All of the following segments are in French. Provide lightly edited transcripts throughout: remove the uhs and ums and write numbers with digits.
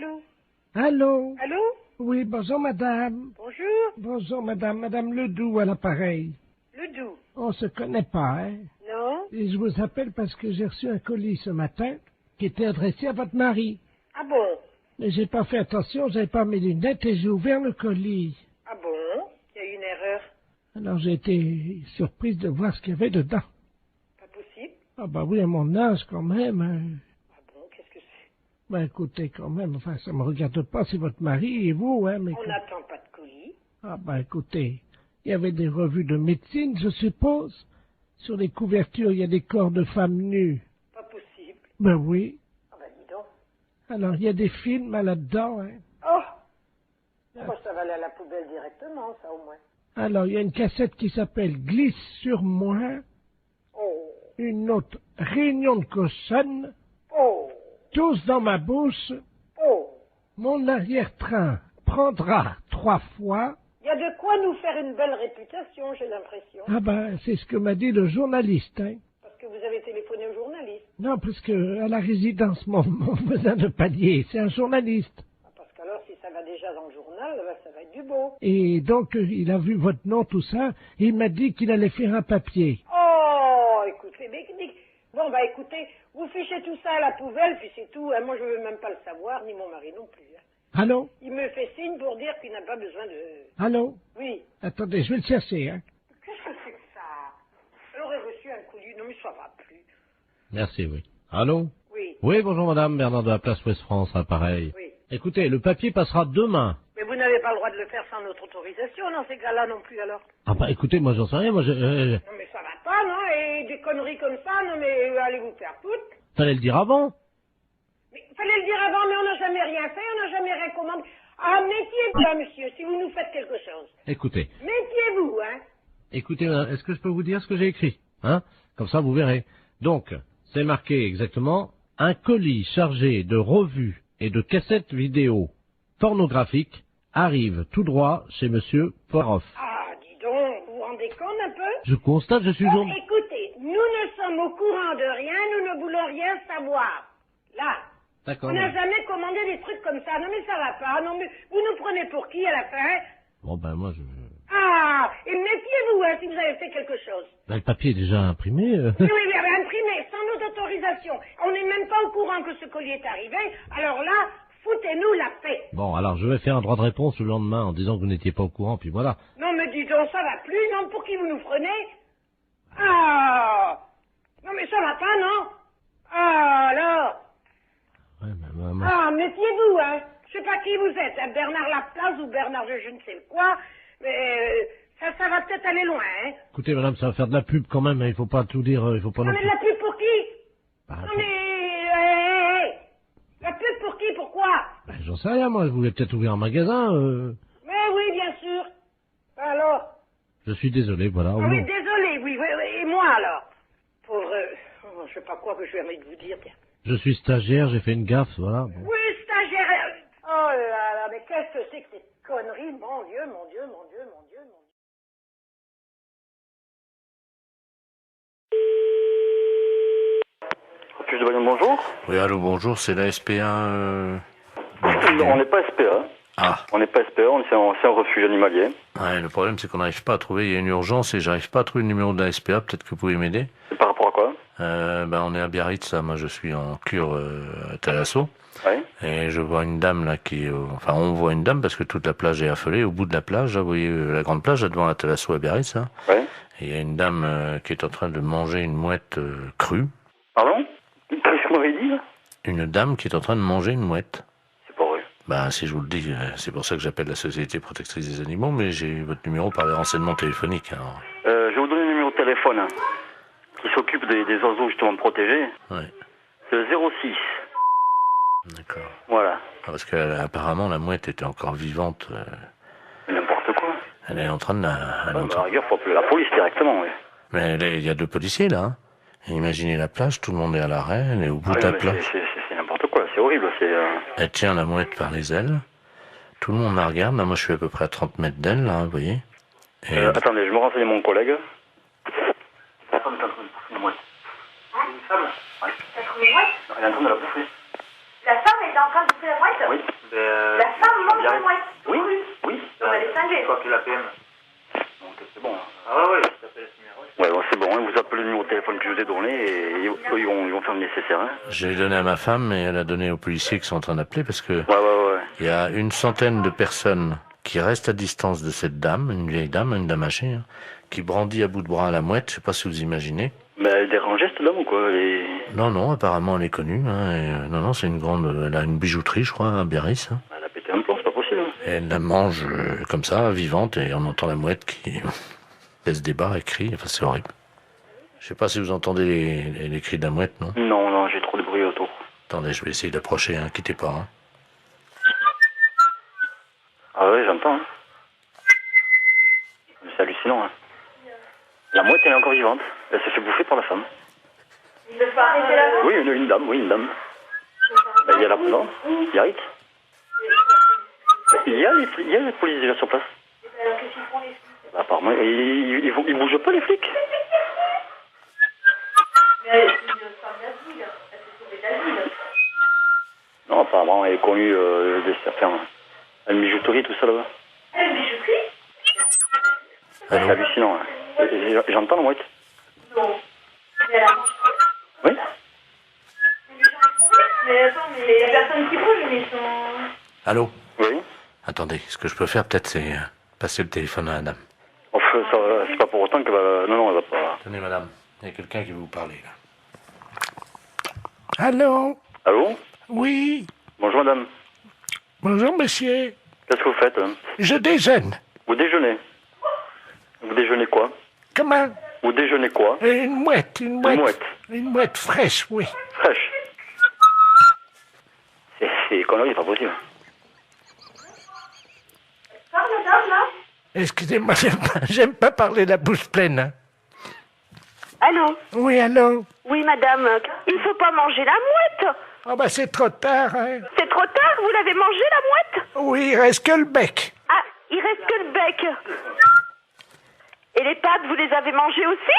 Allô? Allô? Allô? Oui, bonjour madame. Bonjour? Bonjour madame, madame Ledoux à l'appareil. Ledoux? On se connaît pas, hein? Non? Et je vous appelle parce que j'ai reçu un colis ce matin qui était adressé à votre mari. Ah bon? Mais j'ai pas fait attention, j'avais pas mes lunettes et j'ai ouvert le colis. Ah bon? Il y a eu une erreur. Alors j'ai été surprise de voir ce qu'il y avait dedans. Pas possible? Ah bah oui, à mon âge quand même. Hein. Ah bon, qu'est-ce que c'est? Ben écoutez quand même, enfin ça me regarde pas, c'est votre mari et vous, hein, mais... On n'attend pas de colis. Ah ben écoutez, il y avait des revues de médecine, je suppose. Sur les couvertures, il y a des corps de femmes nues. Pas possible. Ben oui. Ah ben dis donc. Alors il y a des films là-dedans, hein. Oh! Moi, ça va aller à la poubelle directement, ça au moins. Alors il y a une cassette qui s'appelle Glisse sur moi, Oh! une autre Réunion de cochonne, Oh! tous dans ma bouche, Oh! mon arrière-train prendra 3 fois. Il y a de quoi nous faire une belle réputation, j'ai l'impression. Ah ben c'est ce que m'a dit le journaliste, hein. Parce que vous avez téléphoné au journaliste. Non, parce que à la résidence, mon voisin de palier, c'est un journaliste. Ah, parce qu'alors, si ça va déjà dans le journal, ben, ça va être du beau. Et donc, il a vu votre nom, tout ça, et il m'a dit qu'il allait faire un papier. Oh, écoutez, bon, bah écoutez, vous fichez tout ça à la poubelle, puis c'est tout. Hein. Moi, je veux même pas le savoir, ni mon mari non plus. Hein. Allô? Il me fait signe pour dire qu'il n'a pas besoin de... Allô? Oui. Attendez, je vais le chercher, hein. Qu'est-ce que c'est que ça? Elle aurait reçu un colis. Non, mais ça va plus. Merci, oui. Allô? Oui, Oui, bonjour madame, Bernard de la place Ouest France, appareil. oui. Écoutez, le papier passera demain. Mais vous n'avez pas le droit de le faire sans notre autorisation, dans ces cas-là non plus, alors. Ah bah écoutez, moi j'en sais rien, moi Non, mais ça va pas, non? Et des conneries comme ça, non, mais allez vous faire foutre. fallait le dire avant. Mais il fallait le dire avant, mais on n'a jamais rien fait, on n'a jamais rien commandé. Ah, méfiez-vous, là, monsieur, si vous nous faites quelque chose. Écoutez, Méfiez-vous, hein. écoutez madame, est-ce que je peux vous dire ce que j'ai écrit? Hein? Comme ça vous verrez. Donc, c'est marqué exactement, un colis chargé de revues et de cassettes vidéo pornographiques arrive tout droit chez monsieur Poiroff. Ah, dis donc, vous vous rendez compte un peu? Je constate, je suis Bon, journaliste. écoutez, nous ne sommes au courant de rien, nous ne voulons rien savoir. Là, D'accord. on n'a jamais commandé des trucs comme ça. Non, mais ça va pas. Non, mais vous nous prenez pour qui à la fin? Bon ben moi je... Ah, et méfiez-vous, hein, si vous avez fait quelque chose. Ben, le papier est déjà imprimé. Oui, oui, mais imprimé, sans notre autorisation. On n'est même pas au courant que ce colis est arrivé. Alors là, foutez-nous la paix. Bon, alors je vais faire un droit de réponse le lendemain en disant que vous n'étiez pas au courant, puis voilà. Non, mais dis donc, ça va plus, non? Pour qui vous nous prenez? Ah! Non, mais ça va pas, non? Ah, alors? Ouais, mais, Ah, méfiez-vous, hein. Je sais pas qui vous êtes, hein, Bernard Laplace ou Bernard je ne sais quoi, mais ça va peut-être aller loin, hein. Écoutez, madame, ça va faire de la pub quand même, hein, il faut pas tout dire, il faut pas Non, non mais plus... de la pub pour qui? Bah, Non, pour- mais... hé. La pub pour qui? Pourquoi? bah, j'en sais rien, moi, je voulais peut-être ouvrir un magasin, Mais oui, bien sûr. Alors? je suis désolé, voilà. Ah au oui, nom- désolé, oui, oui, oui, et moi alors? Pour, je sais pas quoi que je vais envie de vous dire, tiens. Je suis stagiaire, j'ai fait une gaffe, voilà. Bon. Oui, stagiaire. Oh là là, mais qu'est-ce que c'est que ces conneries? Mon Dieu, mon Dieu, mon Dieu, mon Dieu, mon Dieu. Refuge de Bayonne, bonjour. Oui, allô, bonjour, c'est la SPA. On n'est pas SPA. Ah, On n'est pas SPA, c'est un refuge animalier. ouais, le problème c'est qu'on n'arrive pas à trouver, il y a une urgence et j'arrive pas à trouver le numéro de la SPA, peut-être que vous pouvez m'aider. C'est par rapport à quoi? On est à Biarritz, là, moi je suis en cure à Thalasso, Oui. et je vois une dame là enfin on voit une dame parce que toute la plage est affolée, au bout de la plage, là, vous voyez la grande plage là devant la Thalasso à Biarritz, là, Oui. et il y a une dame qui est en train de manger une mouette crue, Pardon? Qu'est-ce que vous m'avez dit, là? une dame qui est en train de manger une mouette. C'est pas vrai. Ben, si je vous le dis, c'est pour ça que j'appelle la Société protectrice des animaux, mais j'ai eu votre numéro par les renseignements téléphoniques. Alors. Je vais vous donner le numéro de téléphone hein, qui s'occupe des oiseaux justement protégés. Ouais, C'est le 06. d'accord. Voilà. Ah, parce qu'apparemment, la mouette était encore vivante. Mais n'importe quoi. Elle est en train de la... elle est en À train- la rigueur, faut appeler la police directement, oui. Mais il y a 2 policiers, là. Hein. Et imaginez la plage, tout le monde est à l'arrêt, elle est au bout de la mais plage. c'est n'importe quoi, c'est horrible. Elle tient la mouette par les ailes. Tout le monde la regarde. Là, moi, je suis à peu près à 30 mètres d'elle, là, vous voyez. Et... Attendez, je me renseigne mon collègue. Attendez, une mouette. Une sable? Ouais. Elle est en train de la bouffer. La femme est en train de bouffer la mouette? Oui. La femme mange la mouette? Oui, oui. Donc elle est cinglée. Quoi que la PM. Donc c'est bon. Ah ouais, ouais, je t'appelle ce numéro. Ouais, bon, c'est bon, hein, vous appelez le numéro de téléphone que je vous ai donné et eux, ils vont faire le nécessaire. Hein. J'ai donné à ma femme et elle a donné aux policiers qui sont en train d'appeler parce que Ouais. il y a une centaine de personnes qui restent à distance de cette dame, une vieille dame, une dame âgée, hein, qui brandit à bout de bras la mouette, je sais pas si vous imaginez. Mais elle dérangeait cette dame ou quoi Non, apparemment elle est connue, hein, et, non, c'est une grande, elle a une bijouterie, je crois, à Biarritz. Hein. Elle a pété un plomb, c'est pas possible. Hein. Et elle la mange comme ça, vivante, et on entend la mouette qui laisse des barres et crie, enfin c'est horrible. Je sais pas si vous entendez les cris de la mouette, non? Non, j'ai trop de bruit autour. Attendez, je vais essayer d'approcher, hein, quittez pas. Hein. Ah ouais, j'entends. Hein. C'est hallucinant. Hein. La mouette, elle est encore vivante. Elle s'est fait bouffer par la femme. Il ne faut pas arrêter la mouette? Oui, une dame. Ben, il y a la... Non, il y a Rit. Il y a les policiers déjà sur place. Alors qu'est-ce qu'ils font les flics? Apparemment, ils bougent pas les flics. Mais elle est une femme d'asile. Elle s'est sauvée d'asile. Non, apparemment, elle est connue des certains. Une bijouterie, tout ça là-bas. Elle est une bijouterie? C'est hallucinant. Hein. J'entends la mouette. Non. Mais elle a mangé. Oui. Mais attends, mais il y a personne qui bouge, mais ils sont... Allô? Oui. Attendez, ce que je peux faire peut-être c'est passer le téléphone à la dame. Enfin, c'est pas pour autant qu'elle va... Non, elle va pas... Tenez madame, il y a quelqu'un qui veut vous parler là. Allô? Allô? Oui. Bonjour madame. Bonjour, monsieur. Qu'est-ce que vous faites? Hein? Je déjeune. Vous déjeunez? Vous déjeunez quoi? Comment? Vous déjeunez quoi? Une mouette. Une mouette. Une mouette fraîche, oui. Fraîche. C'est des conneries, pas possible. Parle, madame, là? Excusez-moi, j'aime pas parler la bouche pleine. Hein. Allô? Oui, allô? Oui, madame. Il faut pas manger la mouette. Oh, bah, c'est trop tard, hein. C'est trop tard, vous l'avez mangé, la mouette? Oui, il reste que le bec. Ah, il reste que le bec. Et les pattes, vous les avez mangées aussi?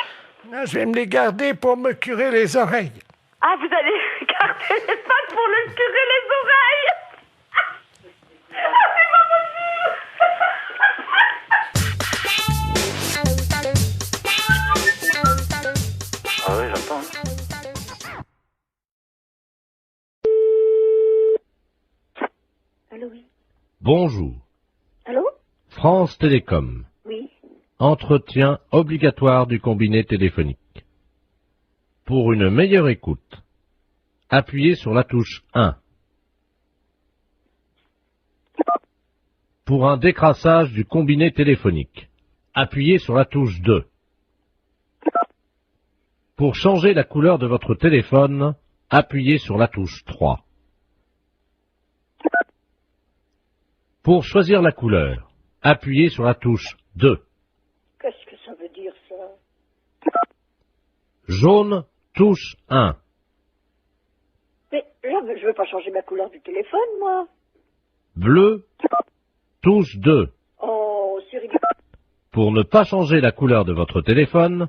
Non, je vais me les garder pour me curer les oreilles. Ah, vous allez garder les pattes pour le curer les oreilles? Ah, c'est pas possible! Ah oui, j'entends. Hein. Allô, oui. Bonjour, Allô? France Télécom. Oui. Entretien obligatoire du combiné téléphonique. Pour une meilleure écoute, appuyez sur la touche 1. Pour un décrassage du combiné téléphonique, appuyez sur la touche 2. Pour changer la couleur de votre téléphone, appuyez sur la touche 3. Pour choisir la couleur, appuyez sur la touche 2. Qu'est-ce que ça veut dire, ça? Jaune, touche 1. Mais là, je veux pas changer ma couleur du téléphone, moi. Bleu, touche 2. Oh, c'est rigolo. Pour ne pas changer la couleur de votre téléphone,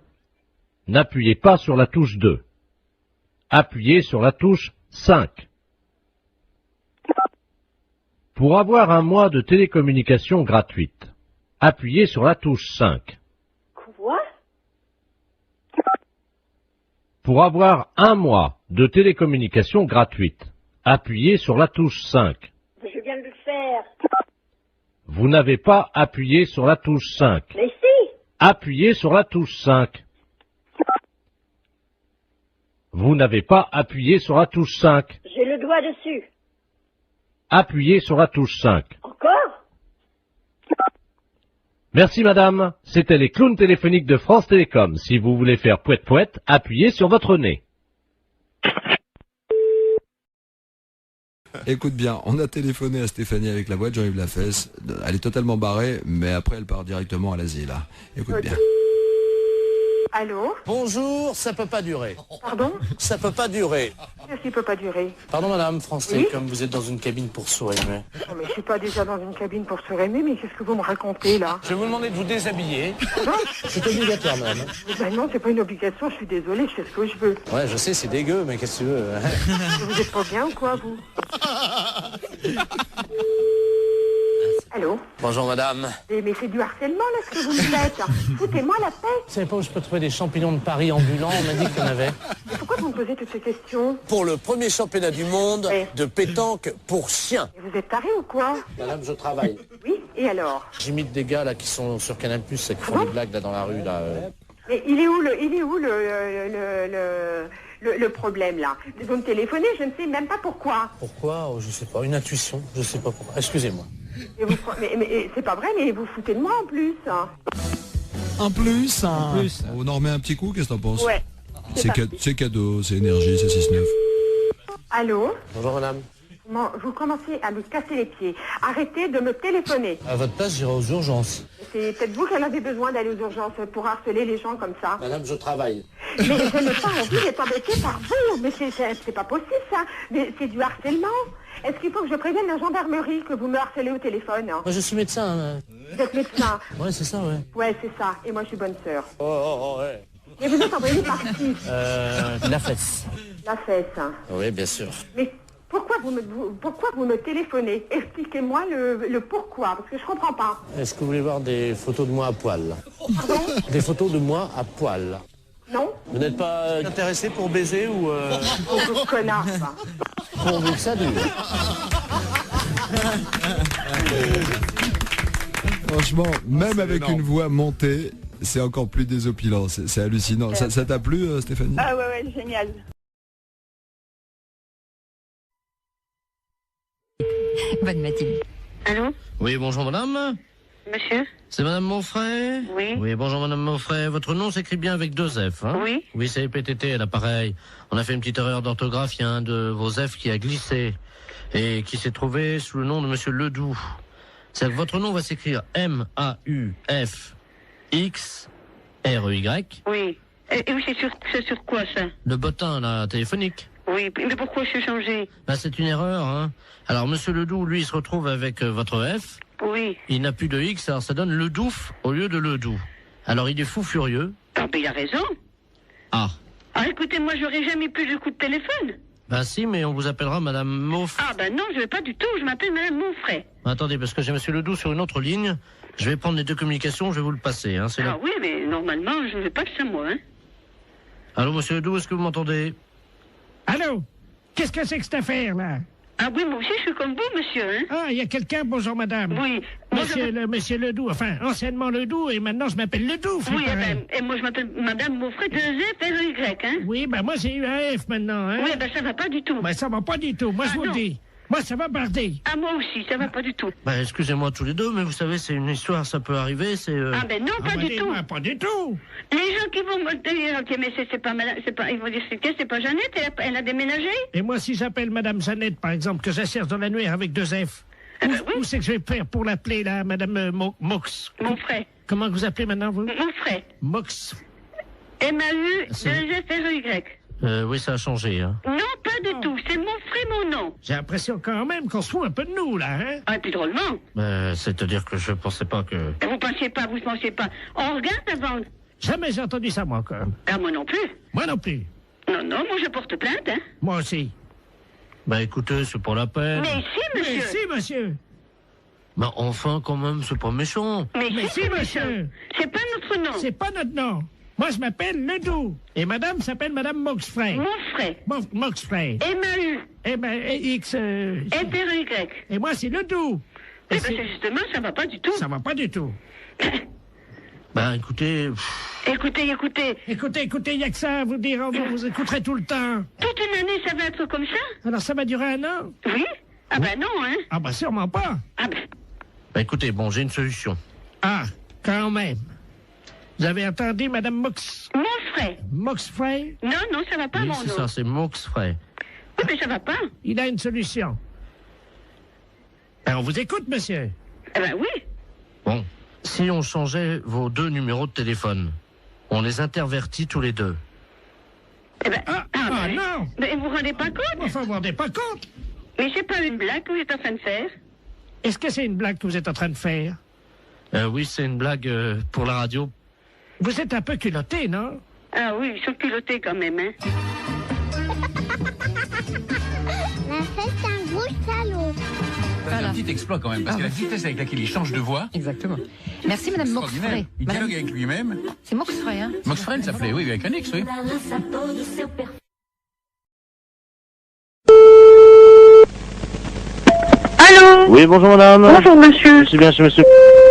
n'appuyez pas sur la touche 2. Appuyez sur la touche 5. Pour avoir un mois de télécommunication gratuite, appuyez sur la touche 5. Quoi? Pour avoir un mois de télécommunication gratuite, appuyez sur la touche 5. Je viens de le faire. Vous n'avez pas appuyé sur la touche 5. Mais si! Appuyez sur la touche 5. Vous n'avez pas appuyé sur la touche 5. J'ai le doigt dessus. Appuyez sur la touche 5. Encore? Merci madame, c'était les clowns téléphoniques de France Télécom. Si vous voulez faire pouette-pouette, appuyez sur votre nez. Écoute bien, on a téléphoné à Stéphanie avec la voix de Jean-Yves Lafesse. Elle est totalement barrée, mais après elle part directement à l'asile. Hein. Écoute bien. Allô? Bonjour, ça peut pas durer. Pardon? Ça peut pas durer. Qu'est-ce qui peut pas durer? Pardon madame, France Télécom, vous êtes dans une cabine pour sourire. Non, mais je suis pas déjà dans une cabine pour se réaimer, mais qu'est-ce que vous me racontez, là? Je vais vous demander de vous déshabiller. Non? C'est obligatoire madame. Ben non, c'est pas une obligation, je suis désolée, je fais ce que je veux. Ouais, je sais, c'est dégueu, mais qu'est-ce que tu veux? Vous êtes pas bien ou quoi, vous? Allô? Bonjour madame. Mais c'est du harcèlement, là, ce que vous me faites. Foutez-moi la paix. Vous savez pas où je peux trouver des champignons de Paris ambulants? On m'a dit qu'il y en avait. Mais pourquoi vous me posez toutes ces questions? Pour le premier championnat du monde de pétanque pour chiens. Mais vous êtes taré ou quoi? Madame, je travaille. Oui, et alors? J'imite des gars là qui sont sur Canal+, qui font des blagues là dans la rue là. Mais il est où le problème, là? Vous me téléphonez, je ne sais même pas pourquoi. Pourquoi? Je sais pas, une intuition, je sais pas pourquoi. Excusez-moi. Mais c'est pas vrai, mais vous foutez de moi en plus. Hein. En plus. On en remet un petit coup, qu'est-ce que t'en penses? Ouais. C'est cadeau, c'est énergie, c'est 6-9. Allô? Bonjour madame. Vous commencez à me casser les pieds. Arrêtez de me téléphoner. À votre place, j'irai aux urgences. C'est peut-être vous qui en avez besoin d'aller aux urgences pour harceler les gens comme ça. Madame, je travaille. Mais je n'ai pas envie d'être embêtée par vous. Mais c'est pas possible, ça. Mais c'est du harcèlement. Est-ce qu'il faut que je prévienne la gendarmerie que vous me harcelez au téléphone? Moi, je suis médecin. Vous êtes médecin? Ouais, c'est ça, ouais. Ouais, c'est ça. Et moi, je suis bonne sœur. Oh, ouais. Et vous êtes envoyé par qui? La fesse. La fesse. Oui, bien sûr. Mais pourquoi vous me téléphonez? Expliquez-moi le pourquoi, parce que je comprends pas. Est-ce que vous voulez voir des photos de moi à poil? Pardon? Des photos de moi à poil. Non? Vous n'êtes pas intéressé pour baiser ou... Oh, connard, ça. Pourvu que ça dure. Franchement, même avec une voix montée, c'est encore plus désopilant. C'est hallucinant. Ça t'a plu, Stéphanie? Ah ouais, génial. Bonne matinée. Allô? Oui, bonjour madame. Monsieur? C'est madame Monfray? Oui. Oui, bonjour madame Monfray. Votre nom s'écrit bien avec 2 F, hein? Oui. Oui, c'est PTT à l'appareil. On a fait une petite erreur d'orthographe. Il y a un de vos F qui a glissé et qui s'est trouvé sous le nom de monsieur Ledoux. C'est que votre nom va s'écrire M-A-U-F-X-R-E-Y. Oui. Et oui, c'est sur quoi, ça? Le bottin, là, téléphonique. Oui, mais pourquoi je suis changé? Bah, c'est une erreur, hein. Alors, monsieur Ledoux, lui, il se retrouve avec votre F. Oui. Il n'a plus de X, alors ça donne Ledouf au lieu de Ledoux. Alors, il est fou furieux. Ah, mais il a raison. Ah. Ah, écoutez, moi, j'aurais jamais plus de coup de téléphone. Ben si, mais on vous appellera madame Monfray. Ah, ben non, je vais pas du tout. Je m'appelle madame Monfray. Attendez, parce que j'ai monsieur Ledoux sur une autre ligne. Je vais prendre les 2 communications, je vais vous le passer, hein. Ah oui, mais normalement, je ne vais pas que ça, moi, hein. Allô, monsieur Ledoux, est-ce que vous m'entendez? Allô? Qu'est-ce que c'est que cette affaire, là? Ah oui, moi aussi, je suis comme vous, monsieur, hein. Ah, il y a quelqu'un, bonjour madame. Oui. Monsieur Ledoux, enfin, anciennement Ledoux, et maintenant je m'appelle Ledoux. Oui, et moi je m'appelle madame Monfray, 2 F, R-E-Y, hein. Oui, ben moi j'ai eu un F maintenant, hein. Oui, ben ça va pas du tout. Ben ça va pas du tout, moi je vous le dis. Moi ça va barder. Ah, moi aussi, ça va pas du tout. Ben excusez-moi tous les deux, mais vous savez, c'est une histoire, ça peut arriver, c'est... Ah ben non, pas du tout. Pas du tout. Les gens qui vont me dire, ok, mais c'est pas madame, ils vont dire, c'est pas Jeannette, elle a déménagé. Et moi, si j'appelle madame Jeannette, par exemple, que j'assère dans l'annuaire avec 2 F, où c'est que je vais faire pour l'appeler, là, madame Mox? Monfray. Comment vous appelez maintenant, vous? Monfray. Mox. M-A-U-2-F-R-E-Y. Oui, ça a changé, hein. Non, pas du tout, c'est Monfray, mon nom. J'ai l'impression quand même qu'on se fout un peu de nous, là, hein. Ah, puis drôlement. C'est-à-dire que je pensais pas que... Vous pensiez pas. On regarde avant. Jamais j'ai entendu ça, moi, quand même. Ah, moi non plus. Moi non plus. Non, moi je porte plainte, hein. Moi aussi. Ben écoutez, c'est pas la peine. Mais si, monsieur. Mais si, monsieur. Ben enfin, quand même, c'est pas méchant. Mais si, monsieur. C'est pas notre nom. C'est pas notre nom. Moi, je m'appelle Ledoux. Et madame s'appelle madame Moxfray. Monfray. Moxfray. M-A-U. X... F-R-E-Y. Et moi, c'est Ledoux. Eh ben, c'est justement, ça va pas du tout. Ça va pas du tout. Ben écoutez... Écoutez, il n'y a que ça à vous dire, vous écouterez tout le temps. Toute une année, ça va être comme ça? Alors ça va durer 1 an? Oui? Ah ben non, hein? Ah ben sûrement pas. Ah ben... Ben écoutez, bon, j'ai une solution. Ah, quand même. Vous avez entendu, madame Monfray. Moxfray? Non, ça va pas, Oui, mon c'est nom. ça, c'est Moxfray. Oui, mais ça va pas. Il a une solution. Ben, on vous écoute, monsieur. Eh ben oui. Bon, si on changeait vos 2 numéros de téléphone, on les intervertit tous les 2. Eh ben... non. Mais vous vous rendez pas compte? Enfin, vous vous rendez pas compte? Mais c'est pas une blague que vous êtes en train de faire. Est-ce que c'est une blague que vous êtes en train de faire? Oui, c'est une blague pour la radio. Vous êtes un peu culotté, non? Ah oui, ils sont culottés quand même, hein. La fête, un gros petit exploit quand même, parce que la vitesse avec laquelle il change de voix... Exactement. Merci, Madame Moxfray. Il dialogue avec lui-même. C'est Moxfray, hein? Moxfray, ça s'appelait, oui, avec un X, oui. Allô? Oui, bonjour madame. Bonjour monsieur. Je suis bien chez monsieur.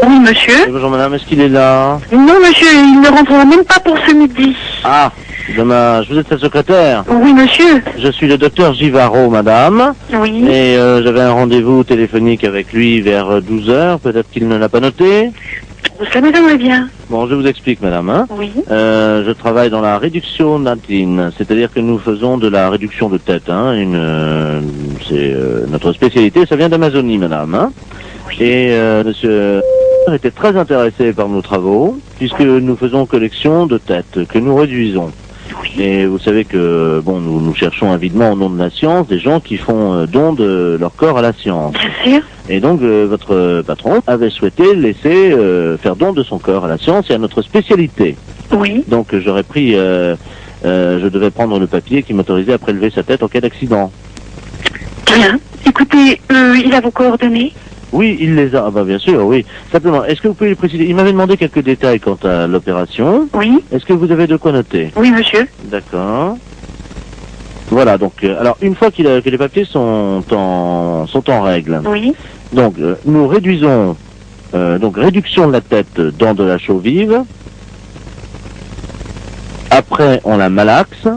Oui monsieur. Oui, bonjour madame, est-ce qu'il est là? Non monsieur, il ne rentrera même pas pour ce midi. Ah, dommage. Vous êtes sa secrétaire? Oui monsieur. Je suis le docteur Givaro, madame. Oui. Et j'avais un rendez-vous téléphonique avec lui vers 12h. Peut-être qu'il ne l'a pas noté. Ça m'étonnerait bien. Bon, je vous explique, madame. Hein. Oui. Je travaille dans la réduction natine, c'est-à-dire que nous faisons de la réduction de tête. Hein. C'est notre spécialité, ça vient d'Amazonie, madame. Hein. Oui. Et monsieur était très intéressé par nos travaux, puisque nous faisons collection de têtes, que nous réduisons. Oui. Et vous savez que, bon, nous cherchons avidement au nom de la science des gens qui font don de leur corps à la science. Bien sûr. Et donc, votre patron avait souhaité laisser faire don de son corps à la science et à notre spécialité. Oui. Donc, j'aurais pris, je devais prendre le papier qui m'autorisait à prélever sa tête en cas d'accident. Bien. Écoutez, il a vos coordonnées? Oui, il les a. Ah bah bien sûr, oui. Simplement, est-ce que vous pouvez lui préciser? Il m'avait demandé quelques détails quant à l'opération. Oui. Est-ce que vous avez de quoi noter? Oui, monsieur. D'accord. Voilà, donc, alors, une fois que les papiers sont en règle. Oui. Donc, nous réduisons, donc, réduction de la tête dans de la chaux vive. Après, on la malaxe.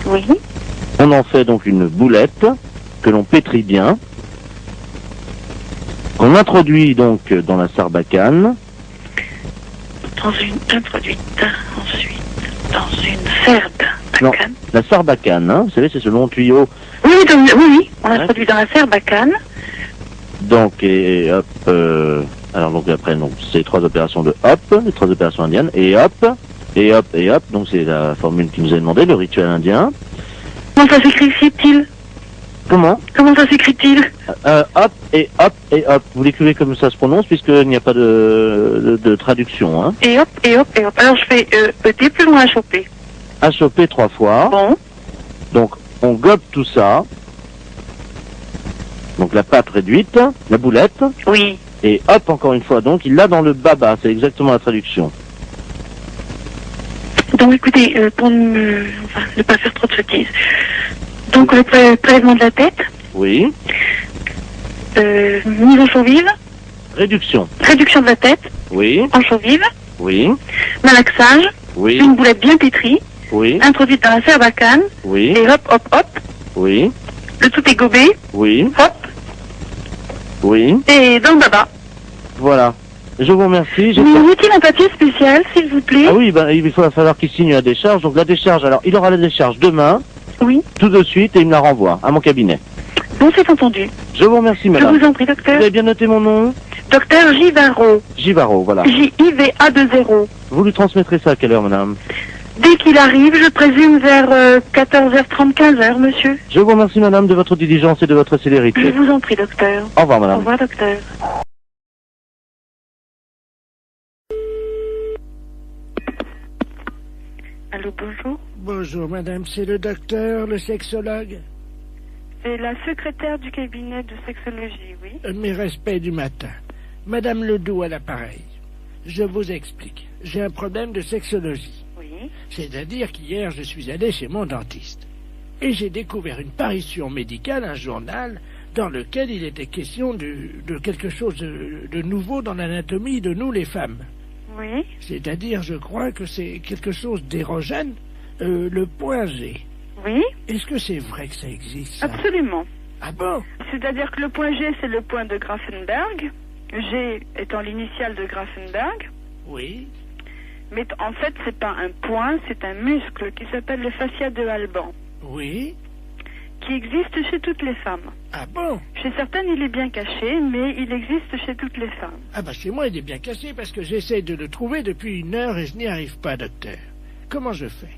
Oui. On en fait donc une boulette que l'on pétrit bien. Qu'on introduit donc dans la sarbacane. Introduite ensuite dans une sarbacane. Non, la sarbacane, hein, vous savez, c'est ce long tuyau. Oui, oui, on introduit dans la sarbacane. Donc, et hop, alors donc après, donc, c'est 3 opérations de hop, les 3 opérations indiennes, et hop, et hop, et hop, donc c'est la formule qui nous a demandé, le rituel indien. Comment ça s'écrit-il? Comment ça s'écrit-il? Hop et hop et hop. Vous l'écrivez comme ça se prononce puisqu'il n'y a pas de traduction. Hein. Et hop et hop et hop. Alors je fais ET plus loin à choper. À choper 3 fois. Bon. Donc on gobe tout ça. Donc la pâte réduite, la boulette. Oui. Et hop encore une fois. Donc il l'a dans le baba. C'est exactement la traduction. Donc écoutez, pour ne pas faire trop de sottises. Donc le prélèvement de la tête. Oui. Mise en chaux vive. Réduction. Réduction de la tête. Oui. En chaux vive. Oui. Malaxage. Oui. Une boulette bien pétrie. Oui. Introduite dans la sarbacane. Oui. Et hop, hop, hop. Oui. Le tout est gobé. Oui. Hop. Oui. Et dans le baba. Voilà. Je vous remercie. Nous est-il un papier spécial, s'il vous plaît? Ah oui, ben, il va falloir qu'il signe la décharge. Donc la décharge, alors il aura la décharge demain. Oui. Tout de suite et il me la renvoie à mon cabinet. Bon, c'est entendu. Je vous remercie, madame. Je vous en prie, docteur. Vous avez bien noté mon nom? Docteur Givaro. Givaro, voilà. J-I-V-A-2-0. Vous lui transmettrez ça à quelle heure, madame? Dès qu'il arrive, je présume vers 14h30, 15h, monsieur. Je vous remercie, madame, de votre diligence et de votre célérité. Je vous en prie, docteur. Au revoir, madame. Au revoir, docteur. Allô, bonjour. Bonjour, madame, c'est le docteur, le sexologue. C'est la secrétaire du cabinet de sexologie, oui. Mes respects du matin. Madame Ledoux à l'appareil. Je vous explique. J'ai un problème de sexologie. Oui. C'est-à-dire qu'hier, je suis allé chez mon dentiste. Et j'ai découvert une parution médicale, un journal, dans lequel il était question de quelque chose de nouveau dans l'anatomie de nous, les femmes. Oui. C'est-à-dire, je crois que c'est quelque chose d'érogène, le point G. Oui. Est-ce que c'est vrai que ça existe, ça? Absolument. Ah bon? C'est-à-dire que le point G, c'est le point de Grafenberg. G étant l'initiale de Grafenberg. Oui. Mais en fait, c'est pas un point, c'est un muscle qui s'appelle le fascia de Alban. Oui. Qui existe chez toutes les femmes. Ah bon? Chez certaines, il est bien caché, mais il existe chez toutes les femmes. Ah bah chez moi, il est bien caché parce que j'essaie de le trouver depuis 1 heure et je n'y arrive pas, docteur. Comment je fais?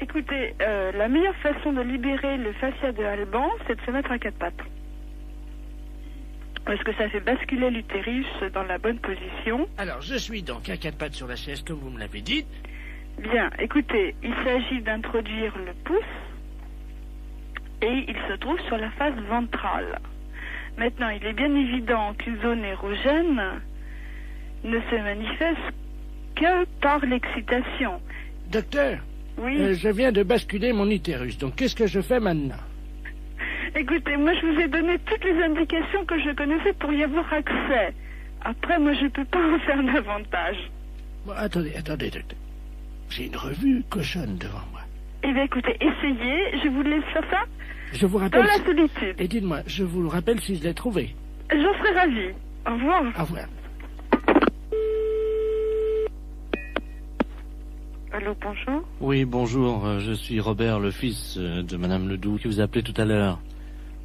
Écoutez, la meilleure façon de libérer le fascia de Alban, c'est de se mettre à 4 pattes. Parce que ça fait basculer l'utérus dans la bonne position. Alors, je suis donc à 4 pattes sur la chaise, comme vous me l'avez dit. Bien, écoutez, il s'agit d'introduire le pouce et il se trouve sur la face ventrale. Maintenant, il est bien évident qu'une zone érogène ne se manifeste que par l'excitation. Docteur, oui. Je viens de basculer mon utérus, donc qu'est-ce que je fais maintenant? Écoutez, moi je vous ai donné toutes les indications que je connaissais pour y avoir accès. Après, moi je peux pas en faire davantage. Bon, attendez, docteur. J'ai une revue cochonne devant moi. Eh bien écoutez, essayez, je vous laisse faire ça. Je vous rappelle... Dans la solitude. Et dites-moi, je vous le rappelle si je l'ai trouvé. J'en serais ravie. Au revoir. Au revoir. Allô, bonjour. Oui, bonjour, je suis Robert, le fils de Madame Ledoux, qui vous a appelé tout à l'heure.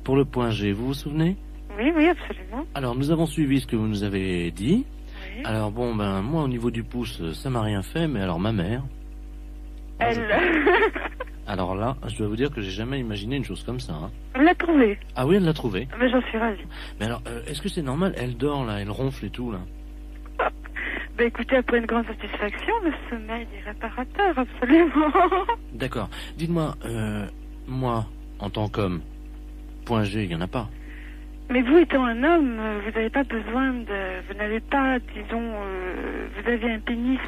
Pour le point G, vous vous souvenez? Oui, absolument. Alors, nous avons suivi ce que vous nous avez dit. Oui. Alors, bon, moi, au niveau du pouce, ça m'a rien fait, mais alors ma mère... Elle... Alors là, je dois vous dire que j'ai jamais imaginé une chose comme ça. Hein. Elle l'a trouvée. Ah oui, elle l'a trouvée. Mais j'en suis ravie. Mais alors, est-ce que c'est normal? Elle dort, là, elle ronfle et tout, là. Ben écoutez, après une grande satisfaction, le sommeil est réparateur, absolument. D'accord. Dites-moi, moi, en tant qu'homme, point G, il n'y en a pas. Mais vous étant un homme, vous n'avez pas besoin de... Vous n'avez pas, disons... vous avez un pénis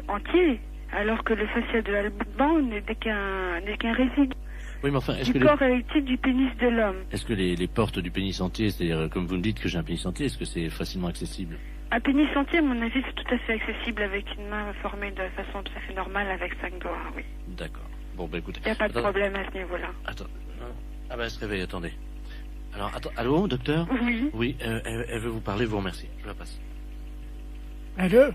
entier, alors que le fascia de l'Alban n'est qu'un résidu. Oui, mais enfin, est-ce du que corps érectile du pénis de l'homme. Est-ce que les portes du pénis entier, c'est-à-dire, comme vous me dites que j'ai un pénis entier, est-ce que c'est facilement accessible? Un pénis entier, à mon avis, c'est tout à fait accessible avec une main formée de façon tout à fait normale avec 5 doigts, oui. D'accord. Bon, ben écoutez... Il n'y a pas de problème à ce niveau-là. Attends. Ah ben, elle se réveille, attendez. Alors, attends, allô, docteur? Oui. Oui, elle veut vous parler, je vous remercie. Je la passe. Allô?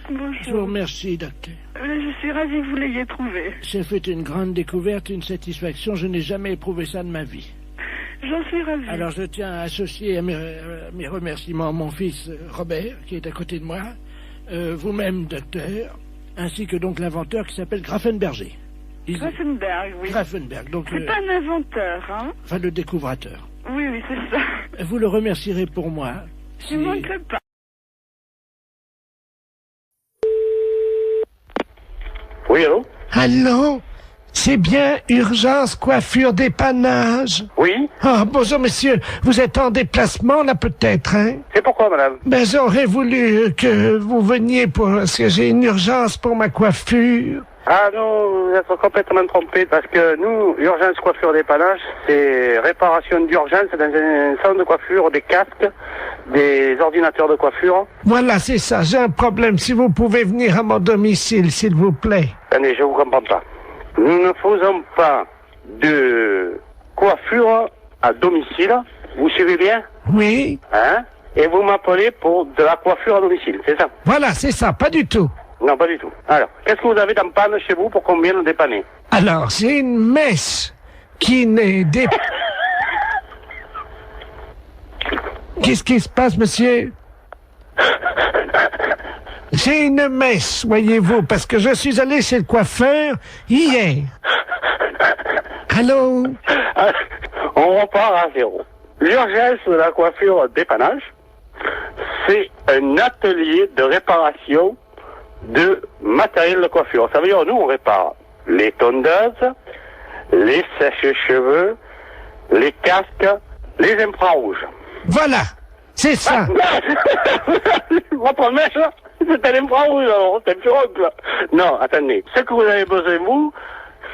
Bonjour. Je vous remercie, docteur. Je suis ravie que vous l'ayez trouvé. J'ai fait une grande découverte, une satisfaction. Je n'ai jamais éprouvé ça de ma vie. J'en suis ravie. Alors je tiens à associer à mes remerciements mon fils Robert, qui est à côté de moi, vous-même, docteur, ainsi que donc l'inventeur qui s'appelle Grafenberger. Grafenberg, oui. Grafenberg, donc... C'est pas un inventeur, hein? Enfin, le découvrateur. Oui, c'est ça. Vous le remercierez pour moi. Je ne manquerai pas. Oui, allô? Allô? C'est bien Urgence Coiffure Dépannage? Oui. Ah, bonjour monsieur. Vous êtes en déplacement là peut-être, hein? C'est pourquoi, madame? Ben j'aurais voulu que vous veniez parce que j'ai une urgence pour ma coiffure. Ah non, vous êtes complètement trompé parce que nous, Urgence Coiffure Dépannage, c'est réparation d'urgence dans un salon de coiffure, des casques, des ordinateurs de coiffure. Voilà, c'est ça. J'ai un problème. Si vous pouvez venir à mon domicile, s'il vous plaît. Attendez, je vous comprends pas. Nous ne faisons pas de coiffure à domicile. Vous suivez bien? Oui. Hein? Et vous m'appelez pour de la coiffure à domicile, c'est ça? Voilà, c'est ça. Pas du tout. Non, pas du tout. Alors, qu'est-ce que vous avez dans panne chez vous pour qu'on vienne dépanner? Alors, j'ai une mèche qui n'est Qu'est-ce qui se passe, monsieur? J'ai une mèche, voyez-vous, parce que je suis allé chez le coiffeur hier. Allô? On repart à zéro. L'urgence de la coiffure dépannage, c'est un atelier de réparation de matériel de coiffure. Ça veut dire, nous, on répare les tondeuses, les sèches-cheveux, les casques, les infrarouges. Voilà, c'est ça. Votre mèche, c'est un infrarouge, alors, c'est un pirogue. Non, attendez. Ce que vous avez besoin, vous,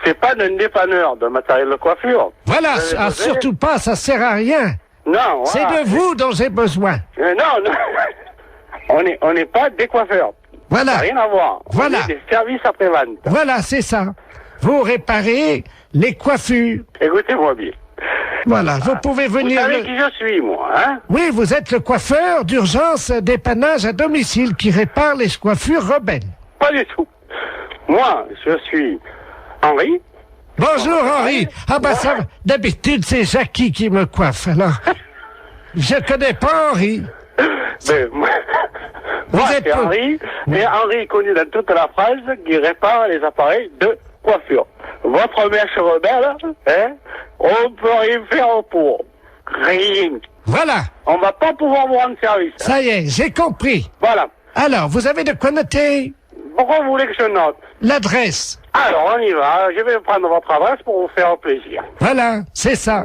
c'est pas d'un dépanneur de matériel de coiffure. Voilà, surtout pas, ça sert à rien. Non, voilà. C'est de vous dont j'ai besoin. Non, on n'est pas des coiffeurs. Voilà. Ça n'a rien à voir. Voilà. On est des services après-vente. Voilà, c'est ça. Vous réparez les coiffures. Écoutez-moi bien. Voilà, vous pouvez venir... Vous savez qui je suis, moi, hein? Oui, vous êtes le coiffeur d'urgence dépannage à domicile qui répare les coiffures rebelles. Pas du tout. Moi, je suis Henri. Bonjour, Henri. Ah bah ça, d'habitude, c'est Jackie qui me coiffe, alors... Je connais pas Henri. Mais moi c'est Henri, et Henri est connu dans toute la France qui répare les appareils de coiffure. Votre mèche rebelle, hein, on peut rien faire pour. Rien. Voilà. On va pas pouvoir vous rendre service. Ça y est, j'ai compris. Voilà. Alors, vous avez de quoi noter? Pourquoi vous voulez que je note? L'adresse. Alors, on y va. Je vais prendre votre adresse pour vous faire plaisir. Voilà, c'est ça.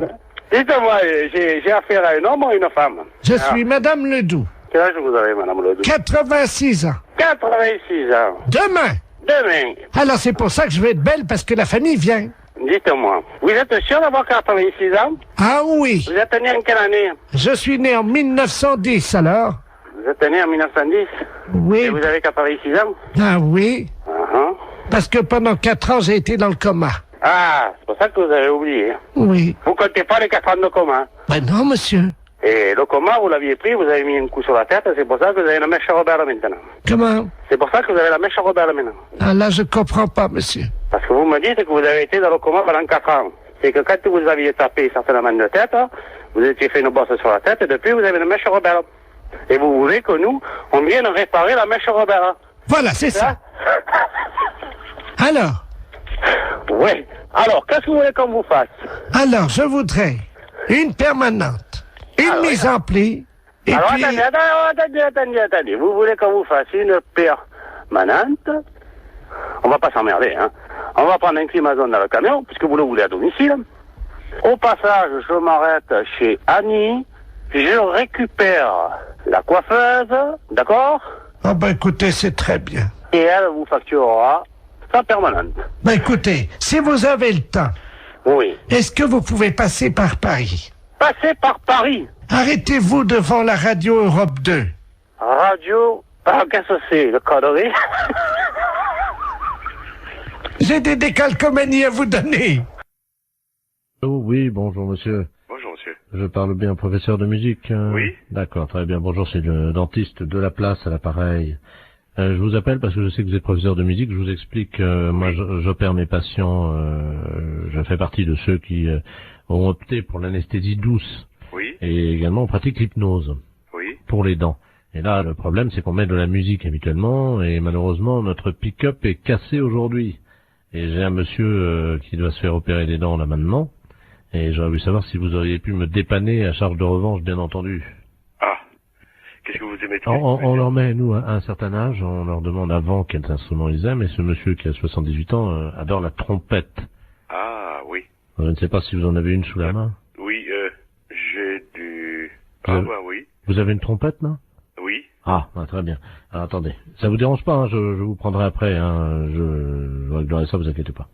Dites-moi, j'ai affaire à un homme ou à une femme? Je suis Madame Ledoux. Quel âge vous avez, Madame Ledoux? 86 ans. 86 ans. Demain. Alors c'est pour ça que je vais être belle, parce que la famille vient. Dites-moi, vous êtes sûr d'avoir 86 ans? Ah oui. Vous êtes né en quelle année? Je suis né en 1910, alors. Vous êtes né en 1910? Oui. Et vous avez 86 ans? Ah oui. Parce que pendant 4 ans, j'ai été dans le coma. Ah, c'est pour ça que vous avez oublié. Oui. Vous comptez pas les 4 ans de coma? Ben non, monsieur. Et le coma, vous l'aviez pris, vous avez mis un coup sur la tête, c'est pour ça que vous avez la mèche Robert maintenant. Comment? C'est pour ça que vous avez la mèche Robert maintenant. Ah là, je comprends pas, monsieur. Parce que vous me dites que vous avez été dans le coma pendant 4 ans. C'est que quand vous aviez tapé certainement de tête, vous étiez fait une bosse sur la tête, et depuis vous avez une mèche Robert. Et vous voulez que nous, on vienne réparer la mèche Robert. Voilà, c'est ça. Alors? Oui. Alors, qu'est-ce que vous voulez qu'on vous fasse? Alors, je voudrais une permanente, une mise en pli, et alors, puis... attendez. Vous voulez qu'on vous fasse une permanente? On va pas s'emmerder, hein. On va prendre un climazone dans le camion, puisque vous le voulez à domicile. Au passage, je m'arrête chez Annie. Je récupère la coiffeuse, d'accord? Ah ben écoutez, c'est très bien. Et elle vous facturera sa permanente. Ben écoutez, si vous avez le temps, oui. Est-ce que vous pouvez passer par Paris? Passer par Paris? Arrêtez-vous devant la radio Europe 2. Radio... Ah, qu'est-ce que c'est, le connerie? J'ai des décalcomanies à vous donner. Oh oui, bonjour monsieur. Bonjour, monsieur. Je parle bien au professeur de musique. Oui. D'accord, très bien. Bonjour, c'est le dentiste de la place à l'appareil. Je vous appelle parce que je sais que vous êtes professeur de musique. Je vous explique, moi j'opère mes patients, je fais partie de ceux qui ont opté pour l'anesthésie douce. Oui. Et également on pratique l'hypnose. Oui. Pour les dents. Et là, le problème, c'est qu'on met de la musique habituellement, et malheureusement, notre pick-up est cassé aujourd'hui. Et j'ai un monsieur qui doit se faire opérer des dents là maintenant, et j'aurais voulu savoir si vous auriez pu me dépanner à charge de revanche, bien entendu. Ah. Qu'est-ce que vous aimez de On leur met, nous, à un certain âge, on leur demande avant quels instruments ils aiment, et ce monsieur qui a 78 ans adore la trompette. Ah, oui. Je ne sais pas si vous en avez une sous la main. Oui, j'ai du... Oui. Vous avez une trompette, là? Oui. Ah, très bien. Alors, attendez. Ça vous dérange pas, hein, je vous prendrai après, hein, je réglerai ça, vous inquiétez pas.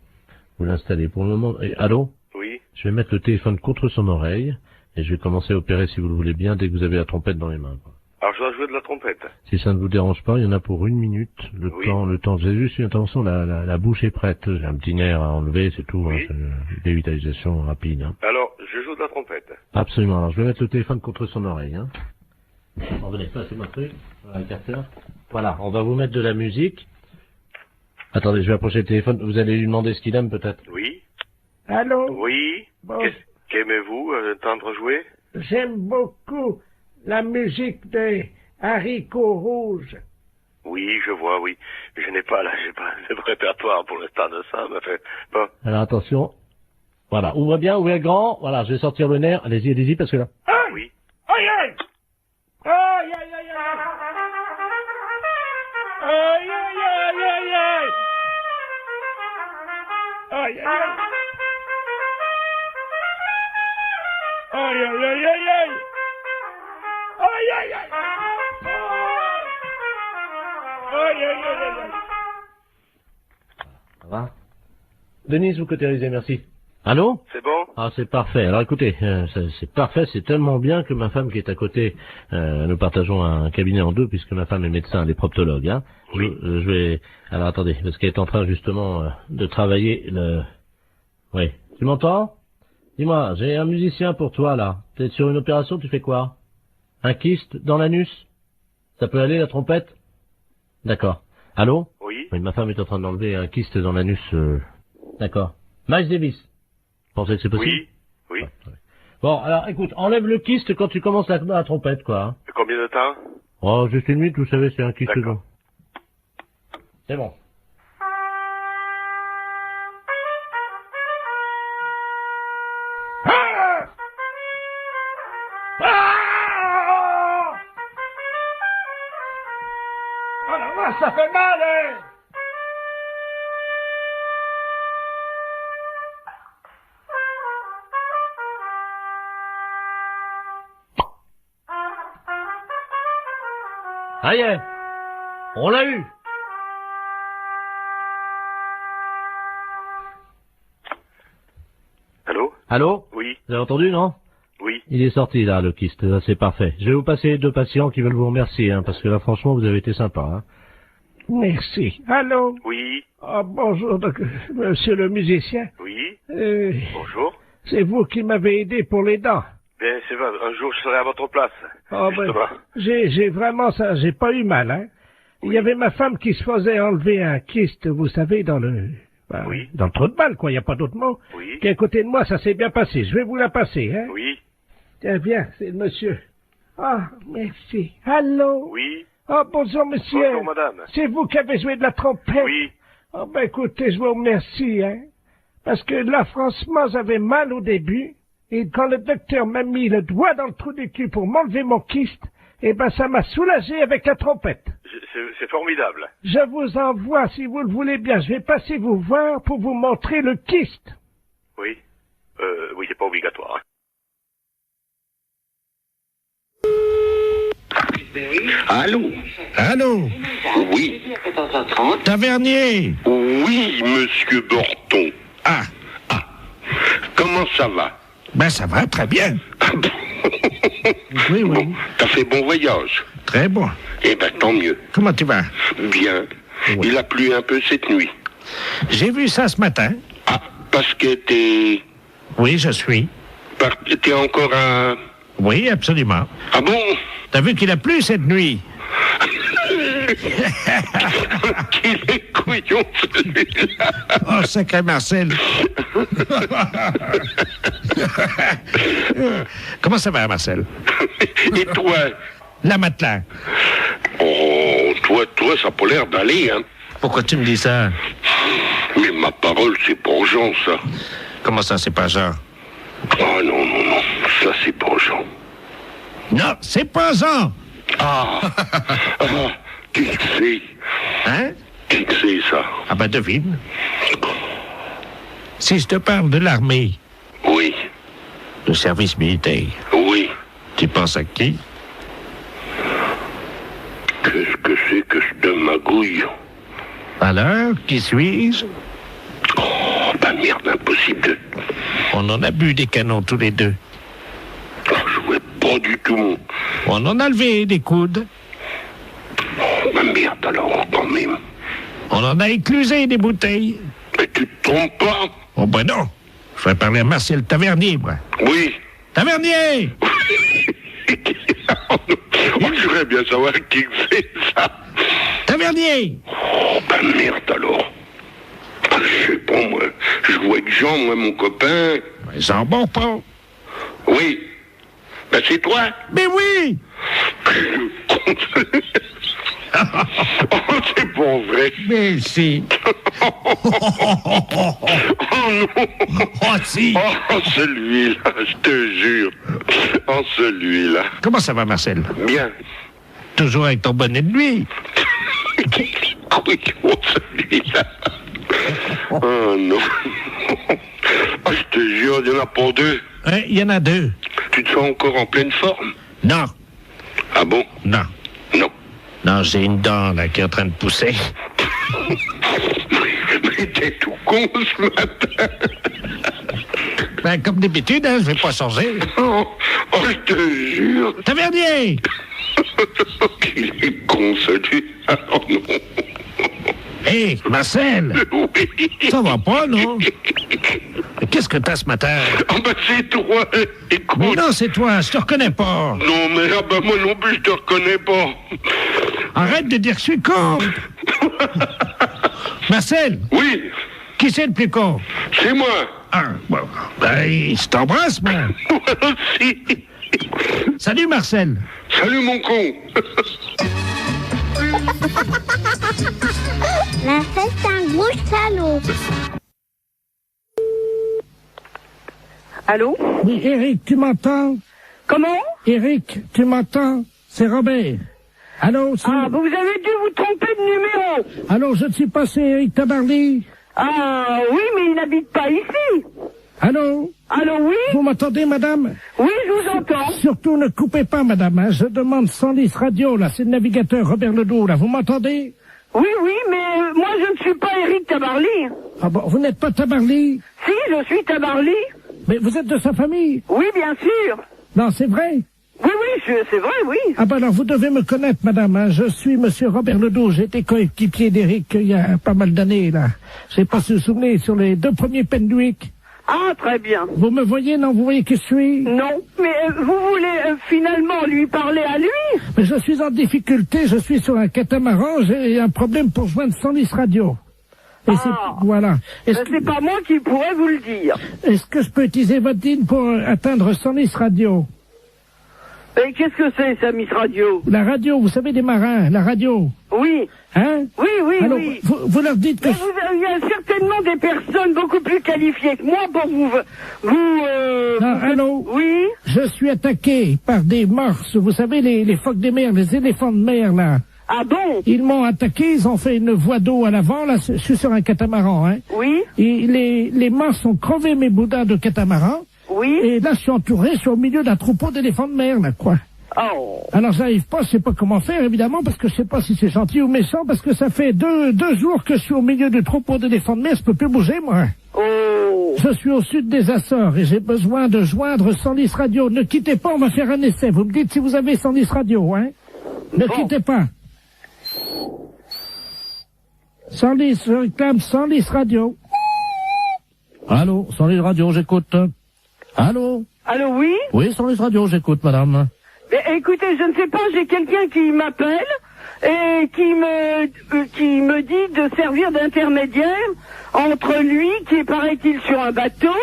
Vous l'installez pour le moment. Et, allô? Oui. Je vais mettre le téléphone contre son oreille, et je vais commencer à opérer, si vous le voulez bien, dès que vous avez la trompette dans les mains. Alors, je dois jouer de la trompette. Si ça ne vous dérange pas, il y en a pour 1 minute. Le temps, j'ai juste une intervention, la bouche est prête. J'ai un petit nerf à enlever, c'est tout, oui. Hein, c'est une dévitalisation rapide, hein. Alors, je joue de la trompette. Absolument. Alors, je vais mettre le téléphone contre son oreille, hein. Bon, venez, ça c'est mon truc. Voilà, le capteur. Voilà, on va vous mettre de la musique. Attendez, je vais approcher le téléphone. Vous allez lui demander ce qu'il aime, peut-être? Oui. Allô? Oui. Bon. Qu'aimez-vous entendre jouer? J'aime beaucoup la musique des haricots rouges. Oui, je vois, oui. Mais j'ai pas le répertoire pour l'instant de ça, mais fait, bon. Alors, attention. Voilà, ouvrez bien, ouvrez grand. Voilà, je vais sortir le nerf. Allez-y, parce que là... Oui. Aïe, aïe! Aïe, aïe, aïe, aïe! Aïe, aïe, aïe, aïe, aïe! Aïe, aïe, aïe! Aïe, aïe, aïe, aïe, aïe! Aïe, aïe, aïe! Aïe, aïe, aïe, aïe! Ça va? Denise, vous cautérisez, merci. Allô? C'est bon? Ah, c'est parfait. Alors écoutez, c'est parfait, c'est tellement bien que ma femme qui est à côté, nous partageons un cabinet en deux puisque ma femme est médecin, elle est proctologue, hein. Oui. Je vais... Alors attendez, parce qu'elle est en train justement de travailler le... Oui. Tu m'entends? Dis-moi, j'ai un musicien pour toi là. T'es sur une opération, tu fais quoi? Un kyste dans l'anus? Ça peut aller, la trompette? D'accord. Allô? Oui. Oui, ma femme est en train d'enlever un kyste dans l'anus. D'accord. Miles Davis. Vous pensez que c'est possible? Oui. Oui. Ouais. Bon, alors écoute, enlève le kyste quand tu commences la trompette, quoi. Hein. Combien de temps? Oh, juste 1 minute, vous savez, c'est un kyste. D'accord. C'est bon. Oh la vache, ça fait mal, hein! Ça y est. On l'a eu. Allô? Allô? Oui. Vous avez entendu, non? Oui. Il est sorti, là, le kyste. Là, c'est parfait. Je vais vous passer 2 patients qui veulent vous remercier, hein, parce que là, franchement, vous avez été sympa, hein. Merci. Allô? Oui. Ah, bonjour, monsieur le musicien. Oui. Bonjour. C'est vous qui m'avez aidé pour les dents. Bien, c'est vrai, un jour je serai à votre place. Oh, ben, j'ai vraiment ça, j'ai pas eu mal, hein. Il y avait ma femme qui se faisait enlever un kyste, vous savez, dans le trou de balle, quoi, il n'y a pas d'autre mot. Oui. Qui est à côté de moi, ça s'est bien passé. Je vais vous la passer, hein. Oui. Tiens, viens, c'est le monsieur. Ah, merci. Allô? Oui. Ah, bonjour, monsieur. Bonjour, madame. C'est vous qui avez joué de la trompette? Oui. Ah, ben, écoutez, je vous remercie, hein. Parce que là, franchement, j'avais mal au début. Et quand le docteur m'a mis le doigt dans le trou du cul pour m'enlever mon kyste, eh ben, ça m'a soulagé avec la trompette. C'est formidable. Je vous envoie, si vous le voulez bien. Je vais passer vous voir pour vous montrer le kyste. Oui. Oui, c'est pas obligatoire. Hein. Allô? Allô? Oui. Tavernier? Oui, monsieur Borton. Ah. Comment ça va? Ben, ça va, très bien. Oui, oui. T'as fait bon voyage? Très bon. Eh ben, tant mieux. Comment tu vas? Bien. Oui. Il a plu un peu cette nuit. J'ai vu ça ce matin. Ah, parce que t'es... Oui, je suis. T'es encore à... Oui, absolument. Ah bon? T'as vu qu'il a plu cette nuit? Qu'il est couillon, celui-là. Oh, sacré Marcel. Comment ça va, Marcel? Et toi? La matelas. Oh, toi, ça n'a pas l'air d'aller, hein? Pourquoi tu me dis ça? Mais ma parole, c'est pas Jean, ça. Comment ça, c'est pas Jean? Oh, non, ça, c'est pas Jean. Non, c'est pas Jean. Ah, qui que c'est? Hein? Qui que c'est, ça? Ah ben, devine. Si je te parle de l'armée. Oui. Le service militaire. Oui. Tu penses à qui? Qu'est-ce que c'est que ce de magouille? Alors, qui suis-je? Oh, bah merde, impossible. On en a bu des canons tous les deux. Oh, je vois pas du tout. On en a levé des coudes. Oh, bah merde alors, quand même. On en a éclusé des bouteilles. Mais tu te trompes pas? Oh ben non. Je vais parler à Marcel Tavernier, moi. Oui. Tavernier! Oh, je voudrais bien savoir qui c'est, ça. Tavernier! Oh, bah merde alors. Je sais pas, moi. Je vois avec Jean, moi, mon copain. Jean Bonpont. Oui. Ben c'est toi? Mais oui! Oh, c'est pas vrai. Mais si. Oh non. Oh si. Oh, celui-là, je te jure. Oh, celui-là. Comment ça va, Marcel? Bien. Toujours avec ton bonnet de nuit. Oui, oh, celui-là. Oh non. Oh, je te jure, il y en a pas deux. Oui, il y en a deux. Tu te sens encore en pleine forme? Non. Ah bon? Non. Non. Non, j'ai une dent, là, qui est en train de pousser. Mais t'es tout con ce matin. Ben, comme d'habitude, hein, je vais pas changer. Oh, je te jure. Tavernier! Il est con, celui-là. Oh non. Hé, Marcel! Oui. Ça va pas, non? Qu'est-ce que t'as ce matin? Ah ben c'est toi, écoute. Mais non, c'est toi, je te reconnais pas. Non, mais ah ben moi non plus, je te reconnais pas. Arrête de dire que je suis con. Marcel? Oui. Qui c'est le plus con? C'est moi. Ah, bon. Ben, je t'embrasse, moi. Moi aussi. Salut, Marcel. Salut, mon con. La fête, c'est un gros salaud. Allô? Oui, Eric, tu m'entends? Comment? Eric, tu m'entends? C'est Robert. Allô, c'est... Ah, vous avez dû vous tromper de numéro. Allô, je ne suis pas, c'est Eric Tabarly. Ah, oui, mais il n'habite pas ici. Allô? Allô, oui? Vous m'entendez, madame? Oui, je vous entends. Surtout, ne coupez pas, madame, hein. Je demande 110 radio, là. C'est le navigateur Robert Ledoux, là. Vous m'entendez? Oui, oui, mais moi, je ne suis pas Éric Tabarly. Ah bon, vous n'êtes pas Tabarly? Si, je suis Tabarly. Mais vous êtes de sa famille? Oui, bien sûr. Non, c'est vrai? Oui, oui, c'est vrai, oui. Ah ben alors, vous devez me connaître, madame, hein. Je suis monsieur Robert Ledoux. J'ai été coéquipier d'Éric il y a pas mal d'années, là. Je sais pas si vous vous souvenez, sur les 2 premiers Penduic. Ah, très bien. Vous me voyez, non? Vous voyez qui je suis? Non, mais vous voulez finalement lui parler à lui? Mais je suis en difficulté, je suis sur un catamaran, j'ai un problème pour joindre 110 radio. Et voilà. C'est pas moi qui pourrais vous le dire. Est-ce que je peux utiliser votre ligne pour atteindre 110 radio? Et qu'est-ce que c'est, ça, Miss Radio? La radio, vous savez, des marins, la radio. Oui. Hein? Oui, oui, alors, oui. Vous leur dites que... Il y a certainement des personnes beaucoup plus qualifiées que moi pour Non, allô? Oui? Je suis attaqué par des morses, vous savez, les phoques des mers, les éléphants de mer, là. Ah bon? Ils m'ont attaqué, ils ont fait une voie d'eau à l'avant, là, je suis sur un catamaran, hein. Oui? Et les morses ont crevé mes boudins de catamaran. Oui? Et là, je suis entouré, je suis au milieu d'un troupeau d'éléphants de mer, là, quoi. Oh. Alors, j'arrive pas, je sais pas comment faire, évidemment, parce que je sais pas si c'est gentil ou méchant, parce que ça fait deux jours que je suis au milieu du troupeau d'éléphants de mer, je peux plus bouger, moi. Oh. Je suis au sud des Açores et j'ai besoin de joindre 110 radio. Ne quittez pas, on va faire un essai. Vous me dites si vous avez 110 radio, hein? Ne quittez pas. 110, je réclame 110 radio. Allô, 110 radio, j'écoute. Allô? Allô, oui? Oui, 110 radio, j'écoute, madame. Mais, écoutez, je ne sais pas, j'ai quelqu'un qui m'appelle et qui me dit de servir d'intermédiaire entre lui, qui est, paraît-il, sur un bateau,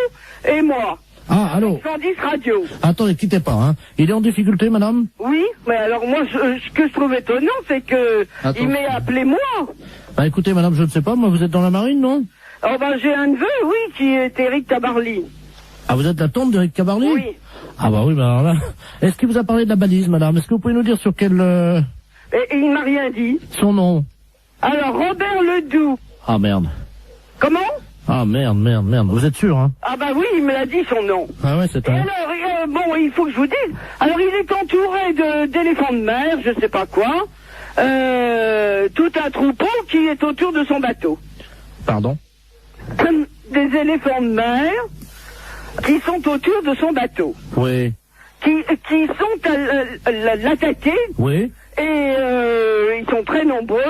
et moi. Ah, allô? 110 radio. Attendez, quittez pas, hein. Il est en difficulté, madame? Oui, mais alors moi, ce que je trouve étonnant, c'est que il m'ait appelé moi. Bah écoutez, madame, je ne sais pas, moi, vous êtes dans la marine, non? Oh ben, j'ai un neveu, oui, qui est Éric Tabarly. Ah, vous êtes la tante d'Éric Tabarly? Oui. Ah bah oui, bah alors là... Est-ce qu'il vous a parlé de la balise, madame? Est-ce que vous pouvez nous dire sur quel... Et il m'a rien dit. Son nom? Alors, Robert Ledoux. Ah, merde. Comment? Ah, merde. Vous êtes sûr, hein? Ah bah oui, il me l'a dit, son nom. Ah ouais, c'est Et un... alors, bon, il faut que je vous dise. Alors, il est entouré d'éléphants de mer, je sais pas quoi. Tout un troupeau qui est autour de son bateau. Pardon? Des éléphants de mer qui sont autour de son bateau. Oui. Qui sont à l'attaquer. Oui. Et ils sont très nombreux.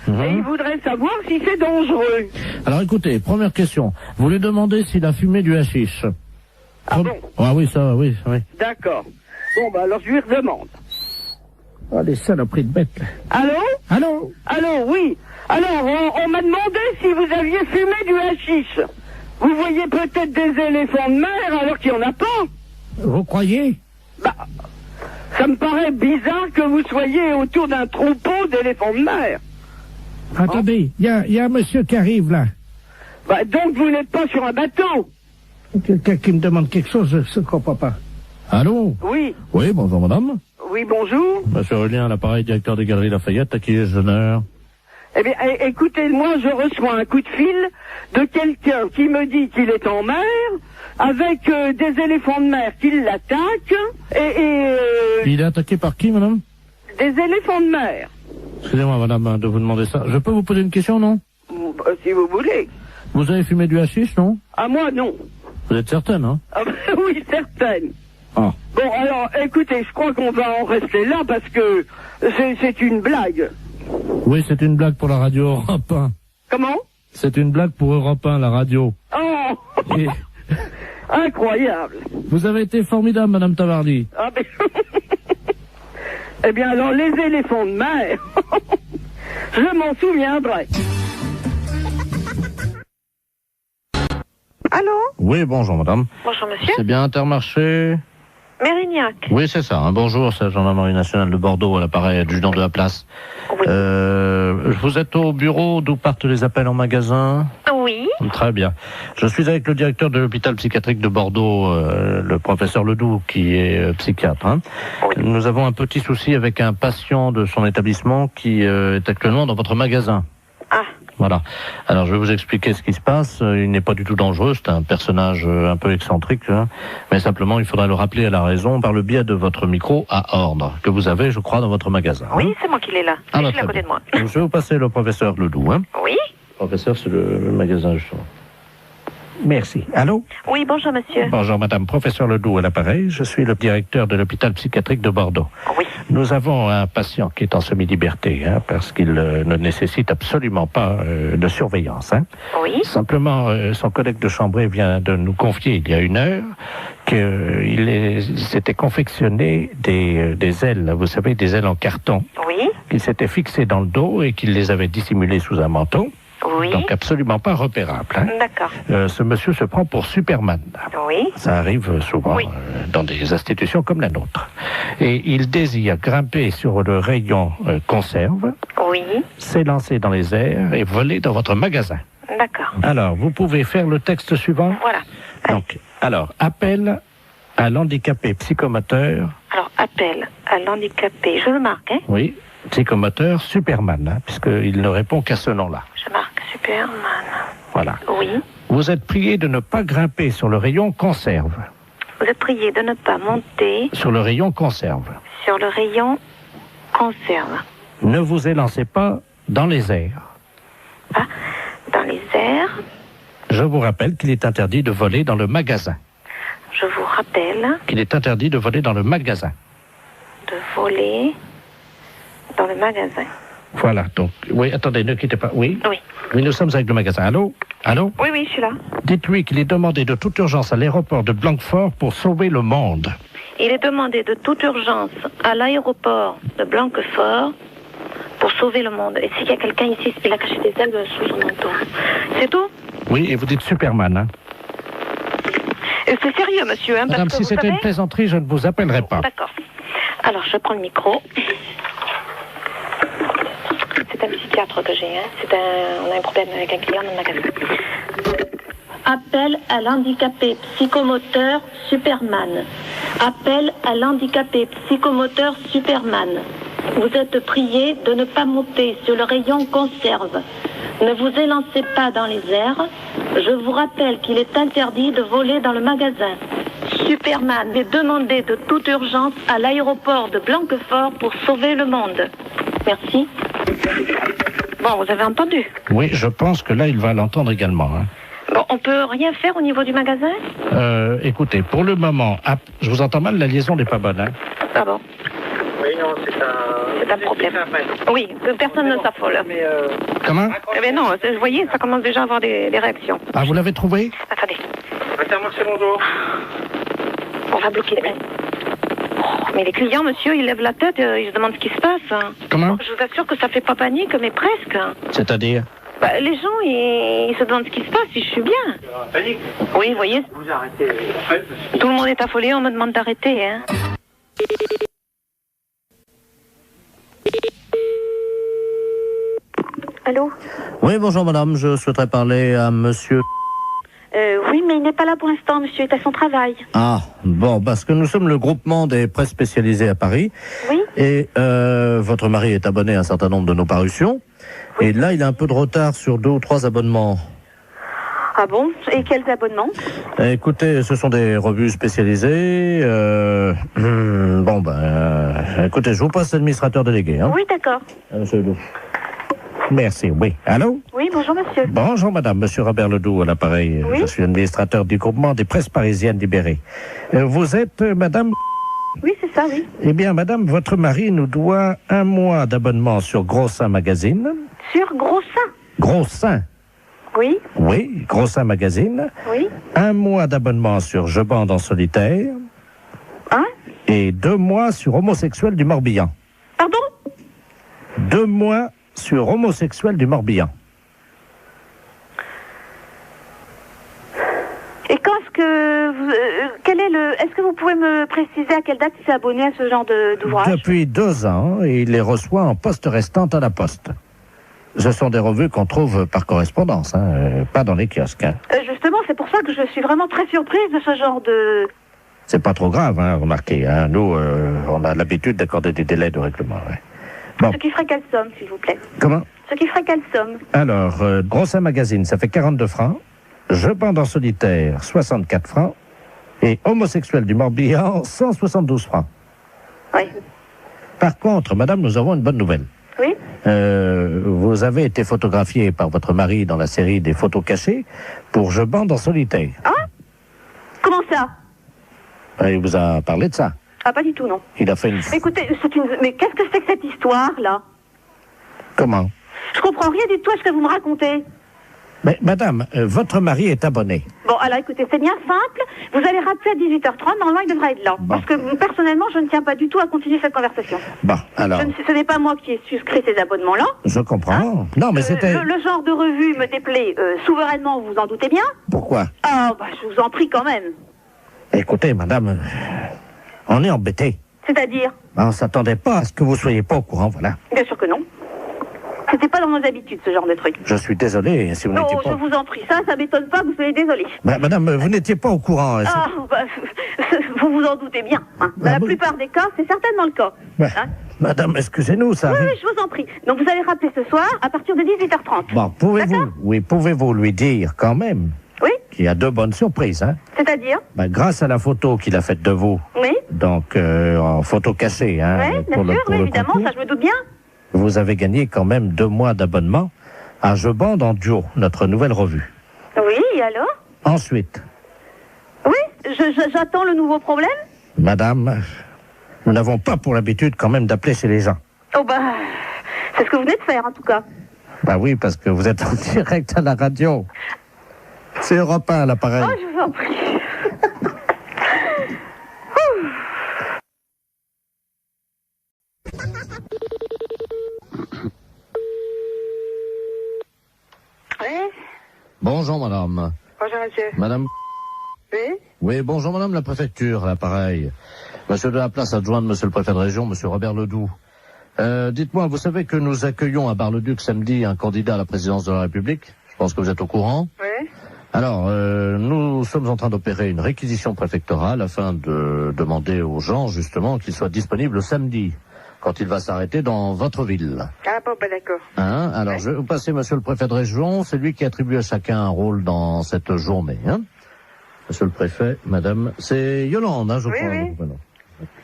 Et ils voudraient savoir si c'est dangereux. Alors écoutez, première question. Vous lui demandez s'il a fumé du hashish. Ah bon? Ah oui, ça, oui. D'accord. Bon, bah alors je lui redemande. Oh, les saloperies de bêtes, là. Allô? Allô? Allô, oui. Alors, on m'a demandé si vous aviez fumé du hashish. Vous voyez peut-être des éléphants de mer alors qu'il n'y en a pas. Vous croyez? Bah, ça me paraît bizarre que vous soyez autour d'un troupeau d'éléphants de mer. Attendez, il y a un monsieur qui arrive, là. Bah, donc vous n'êtes pas sur un bateau. Quelqu'un qui me demande quelque chose, je ne comprends pas. Allô? Oui. Oui, bonjour madame. Oui, bonjour. Monsieur Aurélien, à l'appareil, directeur des Galeries Lafayette, à qui ai-je l'honneur? Eh bien, écoutez, moi, je reçois un coup de fil de quelqu'un qui me dit qu'il est en mer, avec des éléphants de mer qui l'attaquent, Il est attaqué par qui, madame? Des éléphants de mer. Excusez-moi, madame, de vous demander ça. Je peux vous poser une question, non? Si vous voulez. Vous avez fumé du hashish, non? À moi, non. Vous êtes certaine, hein? Ah, oui, certaine. Ah. Bon, alors, écoutez, je crois qu'on va en rester là parce que c'est une blague. Oui, c'est une blague pour la radio Europe 1. Comment? C'est une blague pour Europe 1, la radio. Oh. Et... Incroyable. Vous avez été formidable, madame Tabarly. Ah, ben... Eh bien, alors, les éléphants de mer, je m'en souviendrai. Allô? Oui, bonjour, madame. Bonjour, monsieur. C'est bien Intermarché? Mérignac. Oui, c'est ça. Hein. Bonjour, c'est la gendarmerie nationale de Bordeaux, à l'appareil adjudant de la place. Oui. Vous êtes au bureau d'où partent les appels en magasin? Oui. Très bien. Je suis avec le directeur de l'hôpital psychiatrique de Bordeaux, le professeur Ledoux, qui est psychiatre. Hein. Oui. Nous avons un petit souci avec un patient de son établissement qui est actuellement dans votre magasin. Ah. Voilà. Alors, je vais vous expliquer ce qui se passe. Il n'est pas du tout dangereux. C'est un personnage un peu excentrique. Hein. Mais simplement, il faudra le rappeler à la raison par le biais de votre micro à ordre, que vous avez, je crois, dans votre magasin. Oui, c'est moi qui l'ai là. Ah, Je bah, suis à côté de moi. je vais vous passer le professeur Ledoux. Hein. Oui. Le professeur, c'est le magasin, justement. Merci. Allô? Oui, bonjour monsieur. Bonjour madame, professeur Ledoux à l'appareil. Je suis le directeur de l'hôpital psychiatrique de Bordeaux. Oui. Nous avons un patient qui est en semi-liberté, hein, parce qu'il ne nécessite absolument pas de surveillance. Hein. Oui. Simplement, son collègue de chambrée vient de nous confier il y a 1 heure qu'il s'était confectionné des ailes, vous savez, des ailes en carton. Oui. Qu'il s'était fixé dans le dos et qu'il les avait dissimulées sous un manteau. Oui. Donc absolument pas repérable. Hein. D'accord. Ce monsieur se prend pour Superman. Oui. Ça arrive souvent dans des institutions comme la nôtre. Et il désire grimper sur le rayon conserve, Oui. s'élancer dans les airs et voler dans votre magasin. D'accord. Alors, vous pouvez faire le texte suivant. Voilà. Donc, alors, appel à l'handicapé psychomoteur. Alors, appel à l'handicapé. Je le marque, hein? Oui, psychomoteur Superman, hein, puisqu'il ne répond qu'à ce nom-là. Je marque Superman. Voilà. Oui. Vous êtes prié de ne pas grimper sur le rayon conserve. Vous êtes prié de ne pas monter Sur le rayon conserve. sur le rayon conserve. Ne vous élancez pas dans les airs. Dans les airs, Je vous rappelle qu'il est interdit de voler dans le magasin. je vous rappelle Qu'il est interdit de voler dans le magasin. de voler dans le magasin. Voilà, donc, oui, attendez, ne quittez pas. Oui? Oui. Oui, nous sommes avec le magasin. Allô? Allô? Oui, oui, je suis là. Dites-lui qu'il est demandé de toute urgence à l'aéroport de Blanquefort pour sauver le monde. Il est demandé de toute urgence à l'aéroport de Blanquefort pour sauver le monde. Et s'il y a quelqu'un ici, il a caché des ailes sous son manteau. C'est tout? Oui, et vous dites Superman, hein? C'est sérieux, monsieur, hein? Madame, parce que si vous c'était savez... une plaisanterie, je ne vous appellerai pas. D'accord. Alors, je prends le micro. C'est un psychiatre que j'ai, hein. On a un problème avec un client dans le magasin. Appel à l'handicapé psychomoteur Superman. Appel à l'handicapé psychomoteur Superman. Vous êtes prié de ne pas monter sur le rayon conserve. Ne vous élancez pas dans les airs. Je vous rappelle qu'il est interdit de voler dans le magasin. Superman est demandé de toute urgence à l'aéroport de Blanquefort pour sauver le monde. Merci. Bon, vous avez entendu. Oui, je pense que là, il va l'entendre également, hein. Bon, on peut rien faire au niveau du magasin? Écoutez, pour le moment, je vous entends mal, la liaison n'est pas bonne, hein. Ah bon? Oui, non, c'est un problème. Oui, que personne ne s'affole. Comment? Eh bien non, vous voyez, ça commence déjà à avoir des réactions. Ah, vous l'avez trouvé? Attendez. Attends-moi, c'est mon dos. On va bloquer les... Mais les clients, monsieur, ils lèvent la tête, ils se demandent ce qui se passe. Comment? Je vous assure que ça fait pas panique, mais presque. C'est-à-dire? Bah, les gens, ils se demandent ce qui se passe, si je suis bien. Panique? Oui, vous voyez. Vous arrêtez. Tout le monde est affolé, on me demande d'arrêter, hein. Allô? Oui, bonjour madame, je souhaiterais parler à monsieur... Oui, mais il n'est pas là pour l'instant, monsieur est à son travail. Ah, bon, parce que nous sommes le groupement des presses spécialisées à Paris. Oui. Et votre mari est abonné à un certain nombre de nos parutions. Oui. Et là, il a un peu de retard sur 2 ou 3 abonnements. Ah bon? Et quels abonnements? Écoutez, ce sont des revues spécialisées. Écoutez, je vous passe l'administrateur délégué. Hein. Oui, d'accord. Monsieur Ledoux. Merci, oui. Allô? Oui, bonjour monsieur. Bonjour madame, monsieur Robert Ledoux à l'appareil. Oui. Je suis administrateur du groupement des presses parisiennes libérées. Vous êtes madame? Oui, c'est ça, oui. Eh bien madame, votre mari nous doit 1 mois d'abonnement sur Gros Seins Magazine. Sur Gros Seins? Gros Seins? Oui. Oui, Gros Seins Magazine. Oui. 1 mois d'abonnement sur Je bande en solitaire. Hein? Et 2 mois sur Homosexuel du Morbihan. Pardon? 2 mois sur Homosexuel du Morbihan. Et quand est-ce que est-ce que vous pouvez me préciser à quelle date il s'est abonné à ce genre d'ouvrage? Depuis 2 ans, et il les reçoit en poste restante à la poste. Ce sont des revues qu'on trouve par correspondance, hein, pas dans les kiosques. Hein. Justement, c'est pour ça que je suis vraiment très surprise de ce genre de... C'est pas trop grave, hein, remarquez. Hein. Nous, on a l'habitude d'accorder des délais de règlement. Ouais. Ce qui ferait quelle somme, s'il vous plaît? Comment? Ce qui ferait quelle somme? Alors, Brossin Magazine, ça fait 42 francs. Je bande en solitaire, 64 francs. Et homosexuel du Morbihan, 172 francs. Oui. Par contre, madame, nous avons une bonne nouvelle. Oui. Vous avez été photographiée par votre mari dans la série des photos cachées pour Je bande en solitaire. Ah? Comment ça? Il vous a parlé de ça. Ah, pas du tout, non. Il a fait une... Écoutez, mais qu'est-ce que c'est que cette histoire-là? Comment? Je comprends rien du tout à ce que vous me racontez. Mais madame, votre mari est abonné. Bon, alors écoutez, c'est bien simple. Vous allez rappeler à 18h30, normalement il devrait être là. Parce que personnellement, je ne tiens pas du tout à continuer cette conversation. Bon, alors... Ce n'est pas moi qui ai souscrit ces abonnements-là. Je comprends. Non, mais c'était... Le genre de revue me déplaît souverainement, vous vous en doutez bien. Pourquoi? Ah, bah je vous en prie quand même. Écoutez, madame, on est embêtés. C'est-à-dire? On s'attendait pas à ce que vous soyez pas au courant, voilà. Bien sûr que non. C'était pas dans nos habitudes, ce genre de truc. Je suis désolé si vous n'étiez pas... Non, je vous en prie, ça m'étonne pas que vous soyez désolé. Madame, vous n'étiez pas au courant. Ah, bah, vous vous en doutez bien. Hein. Dans la plupart des cas, c'est certainement le cas. Hein. Madame, excusez-nous, ça arrive. Oui, je vous en prie. Donc vous allez rappeler ce soir à partir de 18h30. Bon, pouvez-vous lui dire quand même qu'il y a 2 bonnes surprises, hein? C'est-à-dire? Grâce à la photo qu'il a faite de vous. Oui. Donc, en photo cachée, hein? Oui, bien sûr, évidemment, ça je me doute bien. Vous avez gagné quand même 2 mois d'abonnement à Je bande en duo, notre nouvelle revue. Oui, et alors? Ensuite. Oui, j'attends le nouveau problème. Madame, nous n'avons pas pour l'habitude quand même d'appeler chez les gens. Oh bah, c'est ce que vous venez de faire en tout cas. Bah oui, parce que vous êtes en direct à la radio. C'est Europe 1 à l'appareil. Oh, je vous en prie. Oui. Bonjour, madame. Bonjour, monsieur. Madame. Oui. Oui, bonjour, madame la préfecture, à l'appareil. Monsieur de la place adjoint de monsieur le préfet de région, monsieur Robert Ledoux. Dites-moi, vous savez que nous accueillons à Bar-le-Duc samedi un candidat à la présidence de la République? Je pense que vous êtes au courant. Oui. Alors, nous sommes en train d'opérer une réquisition préfectorale afin de demander aux gens, justement, qu'ils soient disponibles samedi, quand il va s'arrêter dans votre ville. Ah bon, bah d'accord. Hein? Alors, je vais vous passer monsieur le préfet de région, c'est lui qui attribue à chacun un rôle dans cette journée. Hein? Monsieur le préfet, madame, c'est Yolande, hein, je crois. Oui.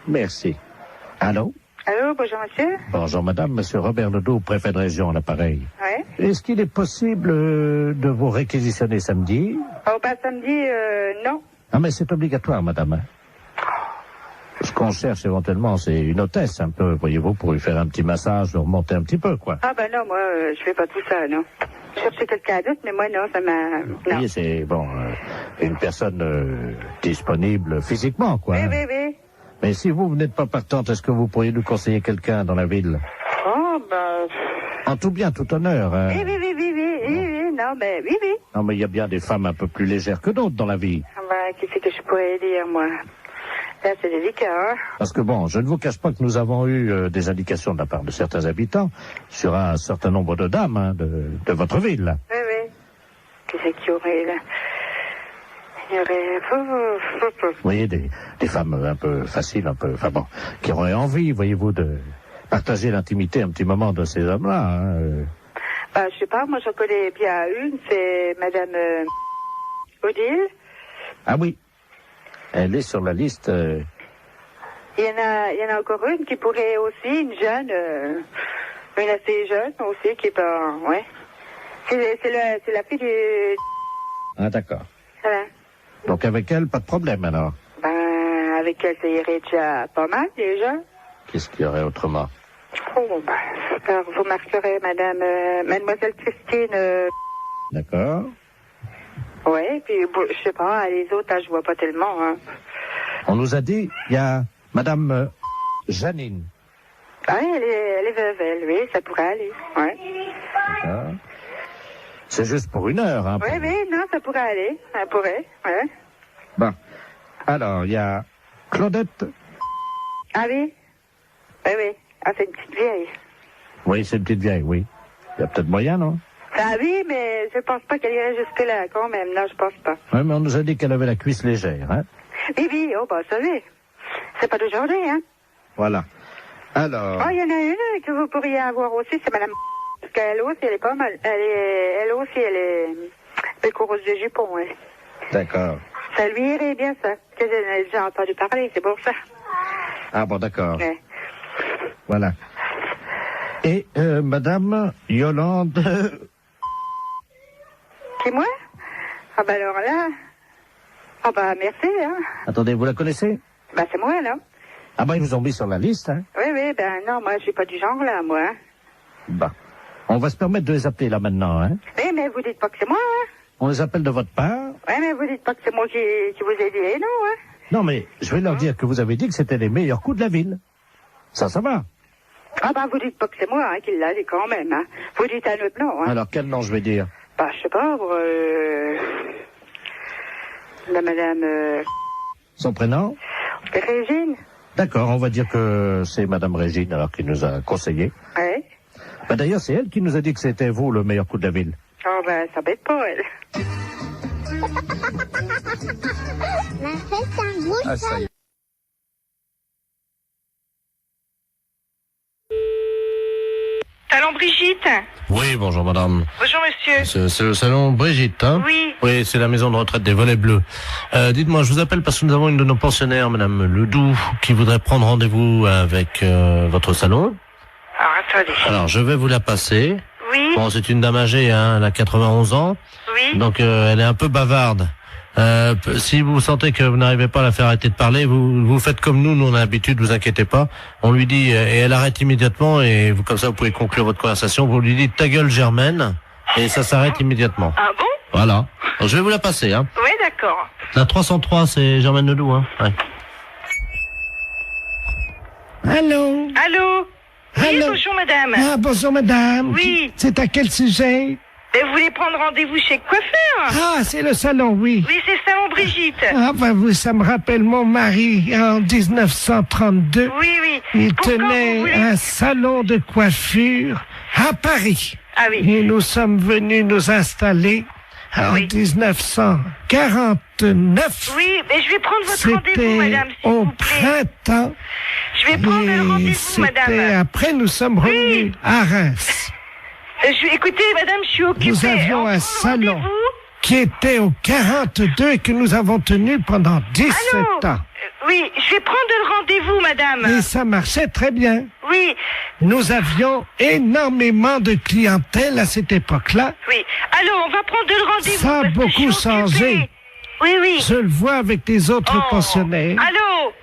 Merci. Allô? Allô, bonjour monsieur. Bonjour madame, monsieur Robert Ledoux, préfet de région à l'appareil. Oui. Est-ce qu'il est possible de vous réquisitionner samedi? Oh bah samedi, non. Ah mais c'est obligatoire madame. Hein. Ce qu'on cherche éventuellement, c'est une hôtesse un peu, voyez-vous, pour lui faire un petit massage, le remonter un petit peu, quoi. Ah bah non, moi, je fais pas tout ça, non. Je cherchais quelqu'un d'autre, mais moi, non, ça m'a... Non. Oui, c'est, bon, une personne disponible physiquement, quoi. Oui, oui, oui. Mais si vous n'êtes pas partante, est-ce que vous pourriez nous conseiller quelqu'un dans la ville? Oh, bah... En tout bien, tout honneur. Hein. Oui, non, mais oui. Non, mais il y a bien des femmes un peu plus légères que d'autres dans la vie. Ah bah, qu'est-ce que je pourrais dire, moi? Là, c'est délicat, hein. Parce que bon, je ne vous cache pas que nous avons eu des indications de la part de certains habitants sur un certain nombre de dames hein, de votre ville. Oui. Qu'est-ce qu'il y aurait, là? Il y aurait... Vous voyez, des femmes un peu faciles, un peu... Enfin bon, qui auraient envie, voyez-vous, de partager l'intimité un petit moment de ces hommes-là. Hein. Bah, je sais pas, moi, j'en connais bien une, c'est Madame Odile. Ah oui. Elle est sur la liste. Il y en a encore une qui pourrait aussi, une jeune, une assez jeune aussi, qui est pas, ouais. C'est la fille du... Ah d'accord. Voilà. Donc avec elle, pas de problème alors. Ben, avec elle, ça irait déjà pas mal déjà. Qu'est-ce qu'il y aurait autrement? Oh, ben, alors, vous marquerez Mademoiselle Christine. D'accord. Ouais, puis je sais pas, les autres, je vois pas tellement. Hein. On nous a dit, il y a Madame Janine. Ah, elle est veuve, elle, oui, ça pourrait aller, ouais. D'accord. C'est juste pour 1 heure, hein. Oui, non, ça pourrait aller, ça pourrait, ouais. Bon, alors, il y a Claudette. Ah oui. Ah, c'est une petite vieille. Oui, c'est une petite vieille, oui. Il y a peut-être moyen, non? Ah oui, mais je pense pas qu'elle irait jusque-là, quand même. Non, je pense pas. Oui, mais on nous a dit qu'elle avait la cuisse légère, hein? Oui, oh, bah, ça va. C'est pas d'aujourd'hui, hein? Voilà. Alors. Oh, il y en a une que vous pourriez avoir aussi, c'est madame. Parce qu'elle aussi, elle est pas mal. Elle aussi, elle est coureuse de jupons, ouais. D'accord. Ça lui irait bien, ça. Parce que j'en ai déjà entendu parler, c'est pour ça. Ah bon, d'accord. Ouais. Voilà. Et madame Yolande... C'est moi? Ah bah alors là... Ah bah merci, hein. Attendez, vous la connaissez? Bah c'est moi, là. Ah bah ils vous ont mis sur la liste, hein. Oui, ben non, moi je suis pas du genre, là, moi. Hein. Bah, on va se permettre de les appeler là maintenant, hein. Oui, mais vous dites pas que c'est moi, hein. On les appelle de votre part. Oui, mais vous dites pas que c'est moi qui vous ai dit, non, hein. Non, mais je vais leur dire que vous avez dit que c'était les meilleurs coups de la ville. Ça va. Ah bah vous dites pas que c'est moi, hein, qui l'a dit quand même, hein. Vous dites un autre nom, hein. Alors, quel nom je vais dire? Bah, je sais pas, la madame... Son prénom? Régine. D'accord, on va dire que c'est madame Régine, alors, qui nous a conseillé. Ouais. Bah, d'ailleurs, c'est elle qui nous a dit que c'était vous, le meilleur coup de la ville. Oh, ben, ça bête pas, elle. La fête un gros ça y est. Salon Brigitte. Oui, bonjour madame. Bonjour monsieur. C'est le salon Brigitte, hein? Oui. Oui, c'est la maison de retraite des Volets Bleus. Dites-moi, je vous appelle parce que nous avons une de nos pensionnaires, madame Ledoux, qui voudrait prendre rendez-vous avec votre salon. Alors, attendez. Alors, je vais vous la passer. Oui. Bon, c'est une dame âgée, hein, elle a 91 ans. Oui. Donc, elle est un peu bavarde. Si vous sentez que vous n'arrivez pas à la faire arrêter de parler, vous faites comme nous on a l'habitude, vous inquiétez pas. On lui dit, et elle arrête immédiatement, et vous, comme ça, vous pouvez conclure votre conversation. Vous lui dites, ta gueule, Germaine, et ça s'arrête immédiatement. Ah bon? Voilà. Donc, je vais vous la passer, hein. Oui, d'accord. La 303, c'est Germaine Ledoux, hein. Ouais. Allô? Allô? Oui, Allô? bonjour madame. Ah, bonjour madame. Oui. C'est à quel sujet? Vous voulez prendre rendez-vous chez coiffeur? Ah, c'est le salon, oui. Oui, c'est le salon Brigitte. Ah, bah oui, ça me rappelle mon mari en 1932. Oui, oui. Il tenait un salon de coiffure à Paris. Ah oui. Et nous sommes venus nous installer en 1949. Oui, mais je vais prendre votre rendez-vous, madame, s'il au vous plaît. printemps. Je vais prendre le rendez-vous, madame. Après, nous sommes revenus à Reims. Écoutez, madame, je suis occupée. Nous avions un salon qui était au 42 et que nous avons tenu pendant 17 ans. Oui, je vais prendre le rendez-vous, madame. Et ça marchait très bien. Oui. Nous avions énormément de clientèle à cette époque-là. Oui. Alors, on va prendre le rendez-vous. Ça a beaucoup changé. Oui, oui. Je le vois avec les autres pensionnaires. Allô?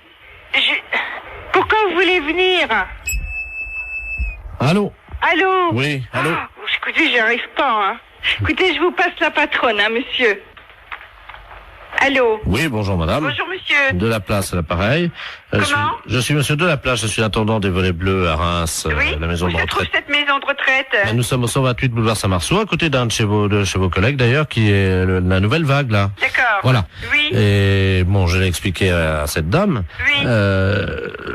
Pourquoi vous voulez venir? Allô? Allô? Oui, allô? Écoutez, j'y arrive pas, hein. Écoutez, je vous passe la patronne, hein, monsieur. Allô? Oui, bonjour madame. Bonjour monsieur. De la place à l'appareil. Je suis monsieur de la place, je suis l'intendant des Volets Bleus à Reims, la maison de Où se trouve retraite. cette maison de retraite? Nous sommes au 128 boulevard Saint-Marceau, à côté d'un de chez vos collègues d'ailleurs, qui est la nouvelle vague là. D'accord. Voilà. Oui. Et bon, je l'ai expliqué à cette dame. Oui.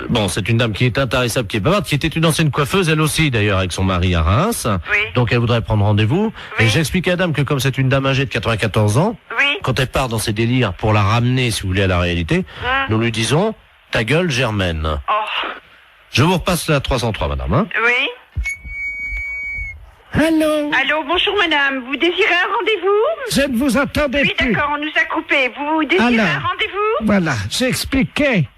Bon, c'est une dame qui est intarissable, qui est bavarde, qui était une ancienne coiffeuse, elle aussi d'ailleurs, avec son mari à Reims. Oui. Donc elle voudrait prendre rendez-vous. Oui. Et j'ai expliqué à la dame que comme c'est une dame âgée de 94 ans, quand elle part dans ses délires pour la ramener, si vous voulez, à la réalité, nous lui disons, ta gueule, Germaine. Je vous repasse la 303, madame, hein. Oui. Allô? Allô, bonjour madame. Vous désirez un rendez-vous? Je ne vous entendais plus. Oui, d'accord, on nous a coupé. Vous désirez un rendez-vous? Voilà, j'expliquais.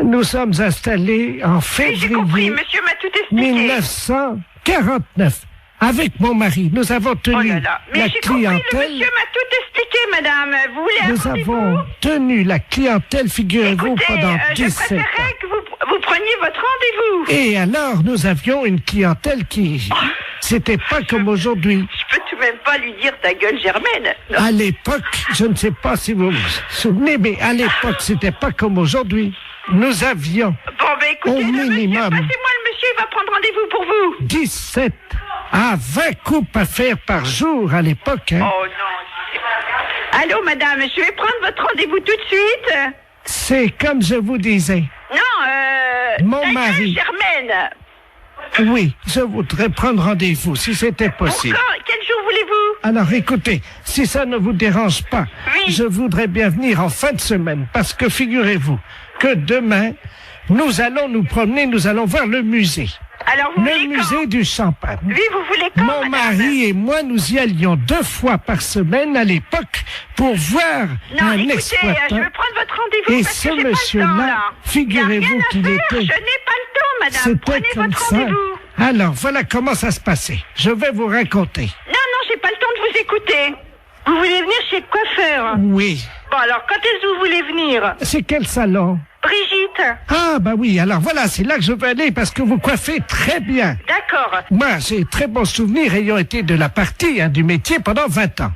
Nous sommes installés en février j'ai compris, monsieur m'a tout expliqué. 1949. Avec mon mari, nous avons tenu Mais la j'ai compris, le clientèle. monsieur m'a tout expliqué, madame. Vous voulez un Nous rendez-vous? avons tenu la clientèle, figurez-vous, pendant 17 je préférerais que vous preniez votre rendez-vous. Et alors, nous avions une clientèle qui... C'était pas comme aujourd'hui. Je peux tout de même pas lui dire ta gueule, Germaine. Non. À l'époque, je ne sais pas si vous vous souvenez, mais à l'époque, c'était pas comme aujourd'hui. Nous avions Bon, ben écoutez, au minimum passez-moi le monsieur, il va prendre rendez-vous pour vous. 17 à 20 coupes à faire par jour à l'époque. Hein. Oh non. Allô, madame, je vais prendre votre rendez-vous tout de suite. C'est comme je vous disais. Non, mon ta mari. gueule, Germaine. Oui, je voudrais prendre rendez-vous, si c'était possible. Quel jour voulez-vous? Alors écoutez, si ça ne vous dérange pas, je voudrais bien venir en fin de semaine, parce que figurez-vous que demain, Nous allons nous promener, nous allons voir le musée. Alors vous voulez Le musée du champagne. Oui, vous voulez quand, Mon mari et moi, nous y allions 2 fois par semaine à l'époque pour voir Non, un écoutez, exploitant. je vais prendre votre rendez-vous Et parce ce que j'ai pas le temps, monsieur-là, là. figurez-vous qu'il Je était... n'ai pas le temps, madame. C'était Prenez comme votre ça. rendez-vous. Alors, voilà comment ça se passait. Je vais vous raconter. Non, j'ai pas le temps de vous écouter. Vous voulez venir chez le coiffeur? Oui. Bon, alors, quand est-ce que vous voulez venir? C'est quel salon? Brigitte. Ah, bah oui, alors voilà, c'est là que je veux aller parce que vous coiffez très bien. D'accord. Moi, j'ai très bons souvenirs ayant été de la partie, du métier pendant 20 ans.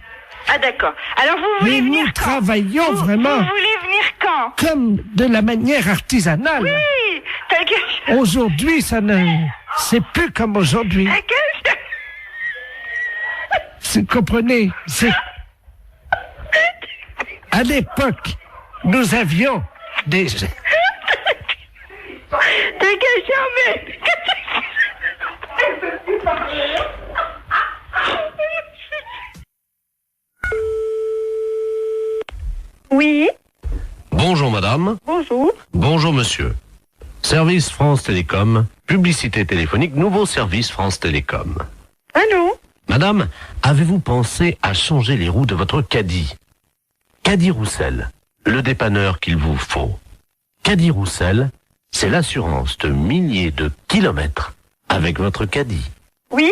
Ah, d'accord. Alors, vous voulez Mais venir nous quand? travaillons vraiment Vous voulez venir quand? comme de la manière artisanale. Oui, quelque chose. Aujourd'hui, ça ne... C'est plus comme aujourd'hui. Quelque chose. Vous comprenez, c'est... À l'époque, nous avions des... Oui. Bonjour madame. Bonjour. Bonjour monsieur. Service France Télécom, publicité téléphonique, nouveau service France Télécom. Allô? Madame, avez-vous pensé à changer les roues de votre caddie? Caddie Roussel, le dépanneur qu'il vous faut. Caddie Roussel, c'est l'assurance de milliers de kilomètres avec votre caddie. Oui.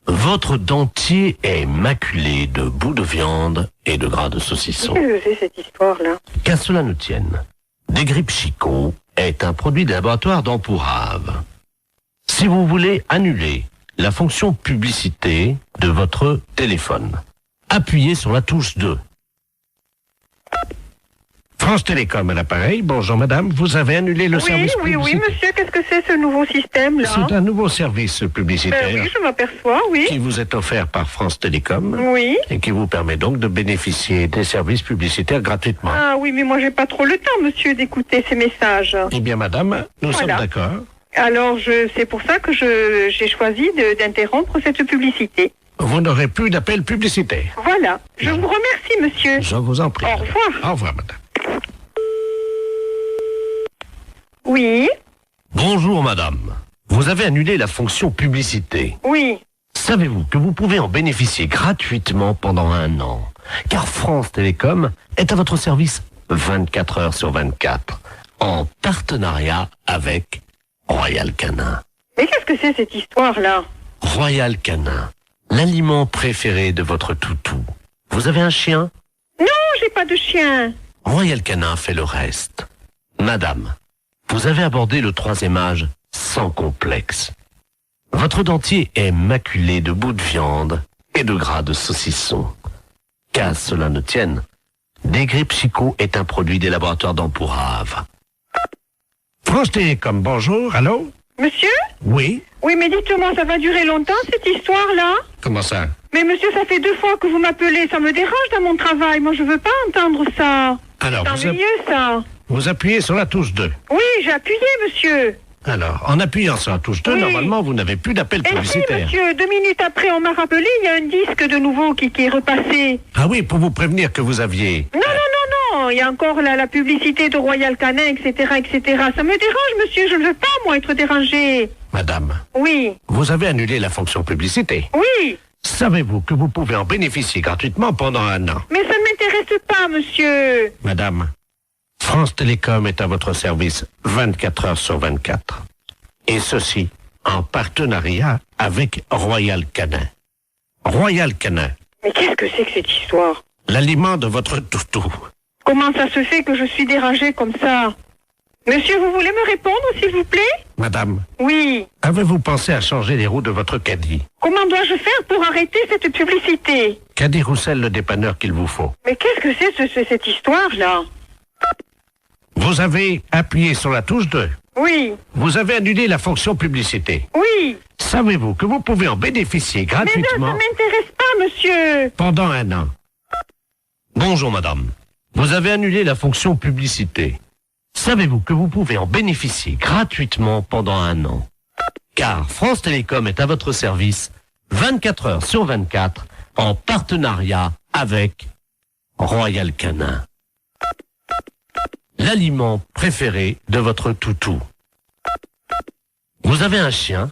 Votre dentier est maculé de bouts de viande et de gras de saucisson. Qu'est-ce que c'est cette histoire-là? Qu'à cela ne tienne, Desgrippes Chicot est un produit des laboratoires d'Empourave. Si vous voulez annuler la fonction publicité de votre téléphone, appuyez sur la touche 2. France Télécom à l'appareil. Bonjour madame, vous avez annulé le service publicitaire. Oui, monsieur, qu'est-ce que c'est ce nouveau système-là? C'est un nouveau service publicitaire Oui, je m'aperçois, oui. qui vous est offert par France Télécom Oui. et qui vous permet donc de bénéficier des services publicitaires gratuitement. Ah oui, mais moi j'ai pas trop le temps, monsieur, d'écouter ces messages. Eh bien madame, nous Voilà. sommes d'accord. Alors, c'est pour ça que j'ai choisi d'interrompre cette publicité. Vous n'aurez plus d'appel publicitaire. Voilà. Je vous remercie, monsieur. Je vous en prie. Au revoir. Au revoir madame. Oui. Bonjour madame. Vous avez annulé la fonction publicité. Oui. Savez-vous que vous pouvez en bénéficier gratuitement pendant 1 an? Car France Télécom est à votre service 24 heures sur 24, en partenariat avec Royal Canin. Mais qu'est-ce que c'est cette histoire-là? Royal Canin, l'aliment préféré de votre toutou. Vous avez un chien? Non, j'ai pas de chien. Royal Canin fait le reste. Madame, vous avez abordé le 3e âge sans complexe. Votre dentier est maculé de bouts de viande et de gras de saucisson. Qu'à cela ne tienne, Desgrippes Chicot est un produit des laboratoires d'Empourave. France Télécom, bonjour, allô? Monsieur? Oui? Oui, mais dites-moi, ça va durer longtemps, cette histoire-là? Comment ça? Mais monsieur, ça fait 2 fois que vous m'appelez, ça me dérange dans mon travail. Moi, je veux pas entendre ça. Alors, C'est ennuyeux, ça. vous appuyez sur la touche 2. Oui, j'ai appuyé, monsieur. Alors, en appuyant sur la touche 2, Oui. normalement, vous n'avez plus d'appel Et si, publicitaire. monsieur, 2 minutes après, on m'a rappelé, il y a un disque de nouveau qui est repassé. Ah oui, pour vous prévenir que vous aviez... Non, il y a encore la publicité de Royal Canin, etc., etc. Ça me dérange, monsieur, je ne veux pas, moi, être dérangé. Madame, Oui, vous avez annulé la fonction publicité. oui, Savez-vous que vous pouvez en bénéficier gratuitement pendant 1 an? mais ça ne m'intéresse pas, monsieur. Madame, France Télécom est à votre service 24 heures sur 24. Et ceci en partenariat avec Royal Canin. Royal Canin, Mais qu'est-ce que c'est que cette histoire? l'aliment de votre toutou. Comment ça se fait que je suis dérangé comme ça? Monsieur, vous voulez me répondre, s'il vous plaît? Madame, Oui. avez-vous pensé à changer les roues de votre caddie? Comment dois-je faire pour arrêter cette publicité? Caddie Roussel, le dépanneur qu'il vous faut. Mais qu'est-ce que c'est cette histoire-là? Vous avez appuyé sur la touche 2. Oui, Vous avez annulé la fonction publicité. oui. Savez-vous que vous pouvez en bénéficier Mais non, ça gratuitement m'intéresse pas, monsieur. pendant 1 an? Bonjour madame. Vous avez annulé la fonction publicité. Savez-vous que vous pouvez en bénéficier gratuitement pendant 1 an? Car France Télécom est à votre service 24 heures sur 24 en partenariat avec Royal Canin. l'aliment préféré de votre toutou. Vous avez un chien,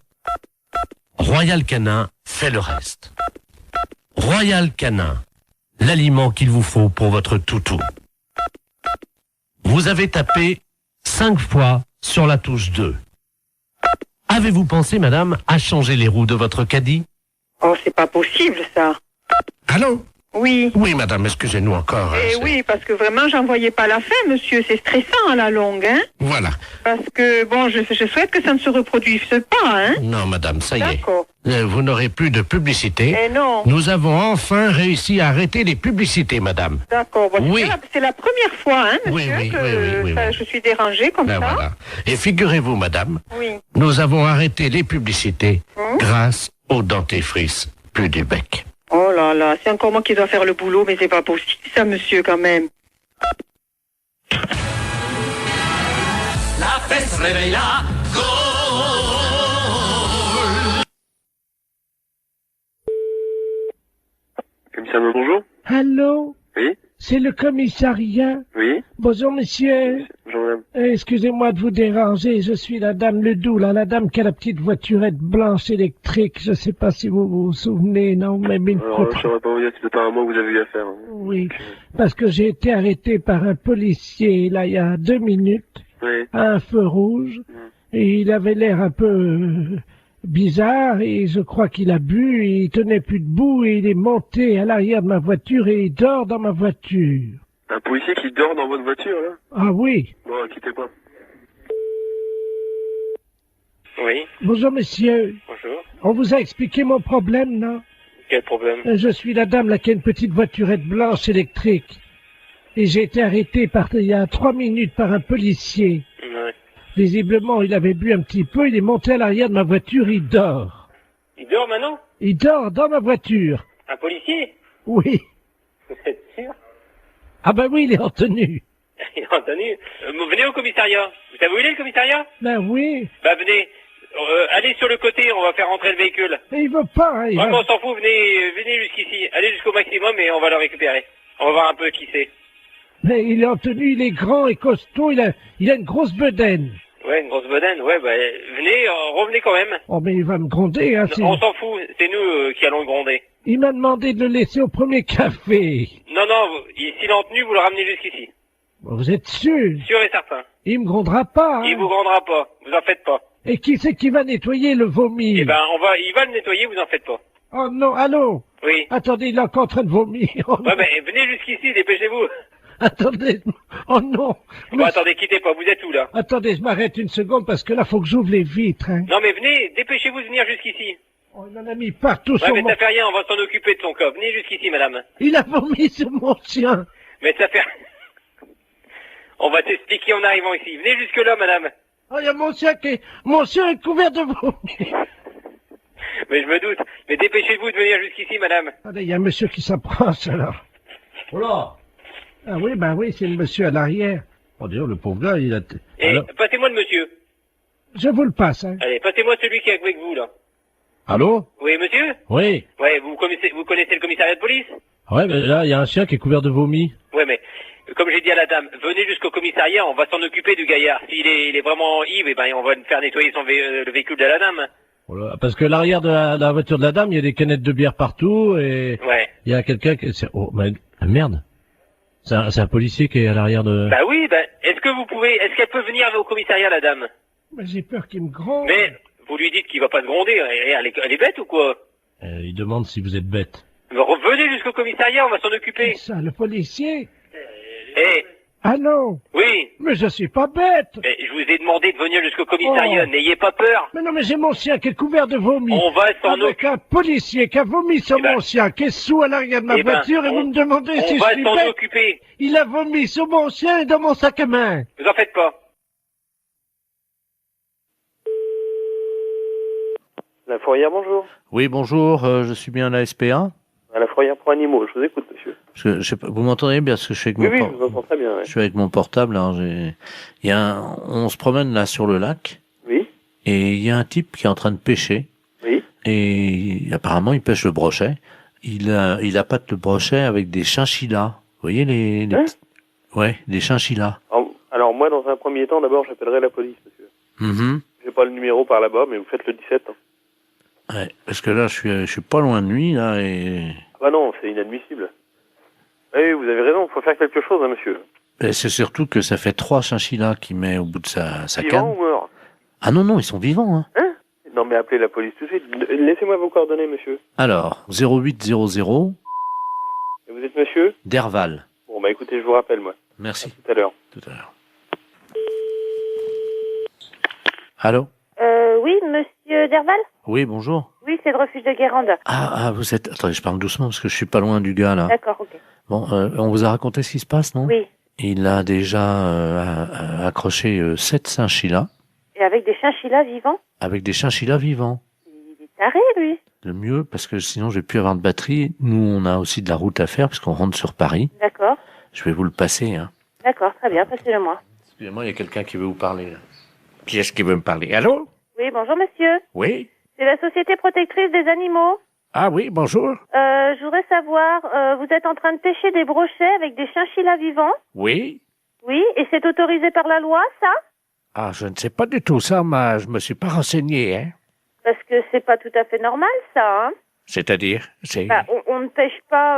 Royal Canin fait le reste. Royal Canin, l'aliment qu'il vous faut pour votre toutou. Vous avez tapé 5 fois sur la touche 2. Avez-vous pensé, madame, à changer les roues de votre caddie? Oh, c'est pas possible, ça. Allô? Oui. Oui, madame, excusez-nous encore. Eh oui, parce que vraiment, j'en voyais pas la fin, monsieur. C'est stressant à la longue, hein. Voilà. Parce que, bon, je souhaite que ça ne se reproduise pas, hein. Non, madame, ça y est. D'accord. Vous n'aurez plus de publicité. Eh non. Nous avons enfin réussi à arrêter les publicités, madame. D'accord. Bon, Oui. c'est la première fois, hein, monsieur, Oui, que je suis dérangée comme Ben ça. voilà. Et figurez-vous, madame, Oui. nous avons arrêté les publicités grâce au dentifrice plus du bec. Oh là là, c'est encore moi qui dois faire le boulot, mais c'est pas possible, ça, monsieur, quand même. La fesse réveille la Gaule. Commissaire, bonjour. Allô? Oui. C'est le commissariat? Oui. Bonjour, monsieur. Bonjour, madame. Excusez-moi de vous déranger, je suis la dame Ledoux, là, la dame qui a la petite voiturette blanche électrique. Je sais pas si vous vous souvenez, non, mais une Alors, je saurais pas vous dire, c'est apparemment que vous avez eu affaire. Hein. Oui, parce que j'ai été arrêté par un policier, là, il y a 2 minutes, Oui. à un feu rouge, et il avait l'air un peu bizarre, et je crois qu'il a bu, et il tenait plus debout, et il est monté à l'arrière de ma voiture, et il dort dans ma voiture. Un policier qui dort dans votre voiture, là? Ah oui. Bon, quittez pas. Oui. Bonjour, monsieur. Bonjour. On vous a expliqué mon problème, non? Quel problème? Je suis la dame là qui a une petite voiturette blanche électrique. Et j'ai été arrêté il y a 3 minutes par un policier. Ouais. Visiblement, il avait bu un petit peu, il est monté à l'arrière de ma voiture, il dort. Il dort maintenant? Il dort dans ma voiture. Un policier? Oui. Vous êtes sûr? Ah ben oui, il est en tenue. Il a entendu. Venez au commissariat. Vous savez où il est, le commissariat? Ben oui. Bah, venez. Allez sur le côté, on va faire rentrer le véhicule. Mais il veut pas, hein, Vraiment, on s'en fout, venez jusqu'ici. Allez jusqu'au maximum et on va le récupérer. On va voir un peu qui c'est. Mais il est en tenue, il est grand et costaud, il a une grosse bedaine. Ouais, une grosse bedaine, ouais, bah, venez, revenez quand même. Oh, mais il va me gronder, hein. On s'en fout, c'est nous qui allons le gronder. Il m'a demandé de le laisser au premier café. Non, s'il est en tenue, vous le ramenez jusqu'ici. Vous êtes sûr? Sûr et certain. Il me grondera pas, hein. Il vous grondera pas, vous en faites pas. Et qui c'est qui va nettoyer le vomi? Eh ben, il va le nettoyer, vous en faites pas. Oh non, allô? Oui. Attendez, il est encore en train de vomir. Oh, ouais, mais venez jusqu'ici, dépêchez-vous. Attendez, oh non. Bon, attendez, quittez pas, vous êtes où, là? Attendez, je m'arrête une seconde parce que là, faut que j'ouvre les vitres, hein. Non, mais venez, dépêchez-vous de venir jusqu'ici. Oh, il en a mis partout ouais, sur mais mon... ça fait rien, on va s'en occuper de son cas. Venez jusqu'ici, madame. Il a vomi sur mon chien. Mais ça fait... On va t'expliquer en arrivant ici. Venez jusque-là, madame. Oh, il y a mon chien est couvert de vomi. Mais je me doute. Mais dépêchez-vous de venir jusqu'ici, madame. Attendez, il y a un monsieur qui s'approche, alors. Oh là. Ah oui, ben oui, c'est le monsieur à l'arrière. Oh, d'ailleurs, le pauvre gars, il a... Et alors... passez-moi le monsieur. Je vous le passe, hein. Allez, passez-moi celui qui est avec vous, là. Allô? Oui, monsieur? Oui. Ouais, vous connaissez le commissariat de police? Ouais, mais là, il y a un chien qui est couvert de vomi. Ouais, mais, comme j'ai dit à la dame, venez jusqu'au commissariat, on va s'en occuper du gaillard. S'il est vraiment ivre, eh ben, on va faire nettoyer le véhicule de la dame. Voilà, parce que l'arrière de la voiture de la dame, il y a des canettes de bière partout, et... Ouais. Il y a quelqu'un qui... Oh, mais... merde. C'est un policier qui est à l'arrière de... Bah oui, est-ce qu'elle peut venir au commissariat, la dame? Mais j'ai peur qu'il me gronde. Mais, vous lui dites qu'il va pas se gronder, elle est bête ou quoi? Il demande si vous êtes bête. Revenez jusqu'au commissariat, on va s'en occuper. Ça, le policier? Eh. Allô? Oui. Mais je suis pas bête. Mais je vous ai demandé de venir jusqu'au commissariat, n'ayez pas peur. Mais non, mais j'ai mon chien qui est couvert de vomi. On va s'en occuper. Avec un policier qui a vomi sur mon chien, qui est sous à l'arrière de ma voiture, et vous me demandez si je suis bête. On va s'en occuper. Il a vomi sur mon chien et dans mon sac à main. Vous en faites pas. La fourrière, bonjour. Oui, bonjour, je suis bien à la SPA. À la fourrière pour animaux, je vous écoute, monsieur. Parce que, je sais pas, vous m'entendez bien, parce que je suis avec oui, je vous entends très bien. Ouais. Je suis avec mon portable, alors on se promène là sur le lac. Oui. Et il y a un type qui est en train de pêcher. Oui. Et apparemment, il pêche le brochet. Il appâte le brochet avec des chinchillas. Vous voyez les hein? ouais, des chinchillas. Alors Alors moi, dans un premier temps, d'abord, j'appellerai la police, monsieur. J'ai pas le numéro par là-bas, mais vous faites le 17. Hein. Ouais, parce que là, je suis pas loin de lui, là, et... Ah bah non, c'est inadmissible. Oui, vous avez raison, il faut faire quelque chose, hein, monsieur. Et c'est surtout que ça fait 3 chinchillas qu'il met au bout de sa canne. Vivant ou mort? Ah non, non, ils sont vivants, hein. Hein? Non, mais appelez la police tout de suite. Laissez-moi vos coordonnées, monsieur. Alors, 0800... Et vous êtes monsieur? Derval. Bon, bah écoutez, je vous rappelle, moi. Merci. À tout à l'heure. Tout à l'heure. Allô? Oui, monsieur Derval? Oui, bonjour. Oui, c'est le refuge de Guérande. Ah, vous êtes... Attendez, je parle doucement parce que je suis pas loin du gars, là. D'accord, ok. Bon, on vous a raconté ce qui se passe, non? Oui. Il a déjà accroché 7 chinchillas. Et avec des chinchillas vivants? Avec des chinchillas vivants. Il est taré, lui. Le mieux, parce que sinon je vais plus avoir de batterie. Nous, on a aussi de la route à faire puisqu'on rentre sur Paris. D'accord. Je vais vous le passer, hein. D'accord, très bien, passez-le-moi. Excusez-moi, il y a quelqu'un qui veut vous parler, là. Qui est-ce qui veut me parler? Allô? Oui, bonjour, monsieur. Oui? C'est la Société Protectrice des Animaux. Ah oui, bonjour. Je voudrais savoir, vous êtes en train de pêcher des brochets avec des chinchillas vivants? Oui? Oui, et c'est autorisé par la loi, ça? Ah, je ne sais pas du tout ça, mais je me suis pas renseigné, hein. Parce que c'est pas tout à fait normal, ça, hein? C'est-à-dire, c'est... Bah, on ne pêche pas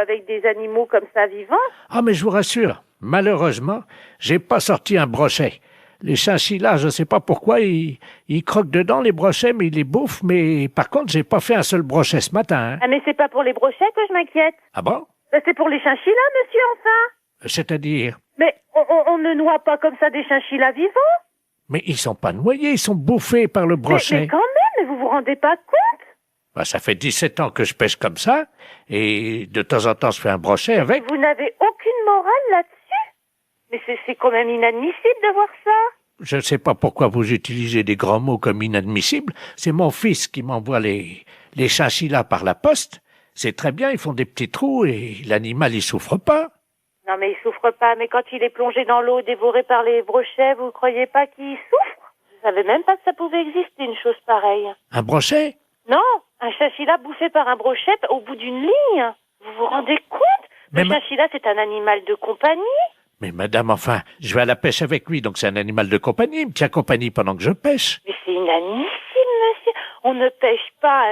avec des animaux comme ça vivants. Ah, mais je vous rassure, malheureusement, j'ai pas sorti un brochet. Les chinchillas, je sais pas pourquoi, ils croquent dedans les brochets, mais ils les bouffent, mais par contre, j'ai pas fait un seul brochet ce matin, hein. Ah, mais c'est pas pour les brochets que je m'inquiète. Ah bon? Bah, c'est pour les chinchillas, monsieur, enfin. C'est-à-dire? Mais on ne noie pas comme ça des chinchillas vivants. Mais ils sont pas noyés, ils sont bouffés par le brochet. Mais quand même, mais vous vous rendez pas compte? Bah, ça fait 17 ans que je pêche comme ça, et de temps en temps, je fais un brochet avec. Vous n'avez aucune morale là-dessus? Mais c'est quand même inadmissible de voir ça. Je ne sais pas pourquoi vous utilisez des grands mots comme inadmissible. C'est mon fils qui m'envoie les chinchillas par la poste. C'est très bien, ils font des petits trous et l'animal, il souffre pas. Non, mais il souffre pas. Mais quand il est plongé dans l'eau, dévoré par les brochets, vous croyez pas qu'il souffre? Je savais même pas que ça pouvait exister, une chose pareille. Un brochet? Non, un chinchilla bouffé par un brochet au bout d'une ligne. Vous vous rendez compte? Le chinchilla, c'est un animal de compagnie. Mais madame, enfin, je vais à la pêche avec lui, donc c'est un animal de compagnie. Il me tient compagnie pendant que je pêche. Mais c'est inadmissible, monsieur. On ne pêche pas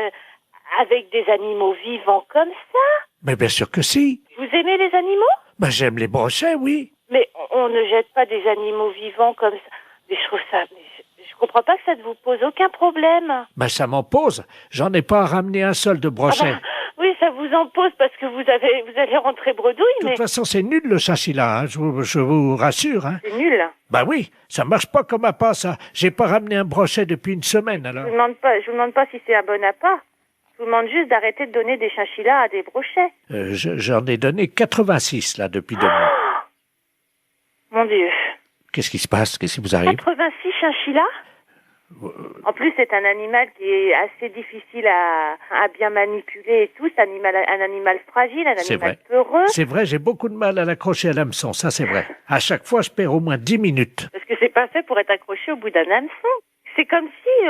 avec des animaux vivants comme ça. Mais bien sûr que si. Vous aimez les animaux? Ben, j'aime les brochets, oui. Mais on ne jette pas des animaux vivants comme ça. Mais je trouve ça... Je comprends pas que ça ne vous pose aucun problème. Ben, ça m'en pose. J'en ai pas ramené un seul de brochet. Ah bah, oui, ça vous en pose parce que vous allez rentrer bredouille, mais... De toute façon, c'est nul le chinchilla, hein, je vous rassure. Hein. C'est nul. Ben oui, ça marche pas comme appât, ça. J'ai pas ramené un brochet depuis une semaine, alors. Je vous demande pas si c'est un bon appât. Je vous demande juste d'arrêter de donner des chinchillas à des brochets. J'en ai donné 86, là, depuis 2 mois. Mon Dieu. Qu'est-ce qui se passe? Qu'est-ce qui vous arrive? 86 chinchillas? En plus, c'est un animal qui est assez difficile à bien manipuler et tout. C'est un animal fragile, un animal peureux. C'est vrai, j'ai beaucoup de mal à l'accrocher à l'hameçon, ça c'est vrai. À chaque fois, je perds au moins 10 minutes. Parce que c'est pas fait pour être accroché au bout d'un hameçon. C'est comme si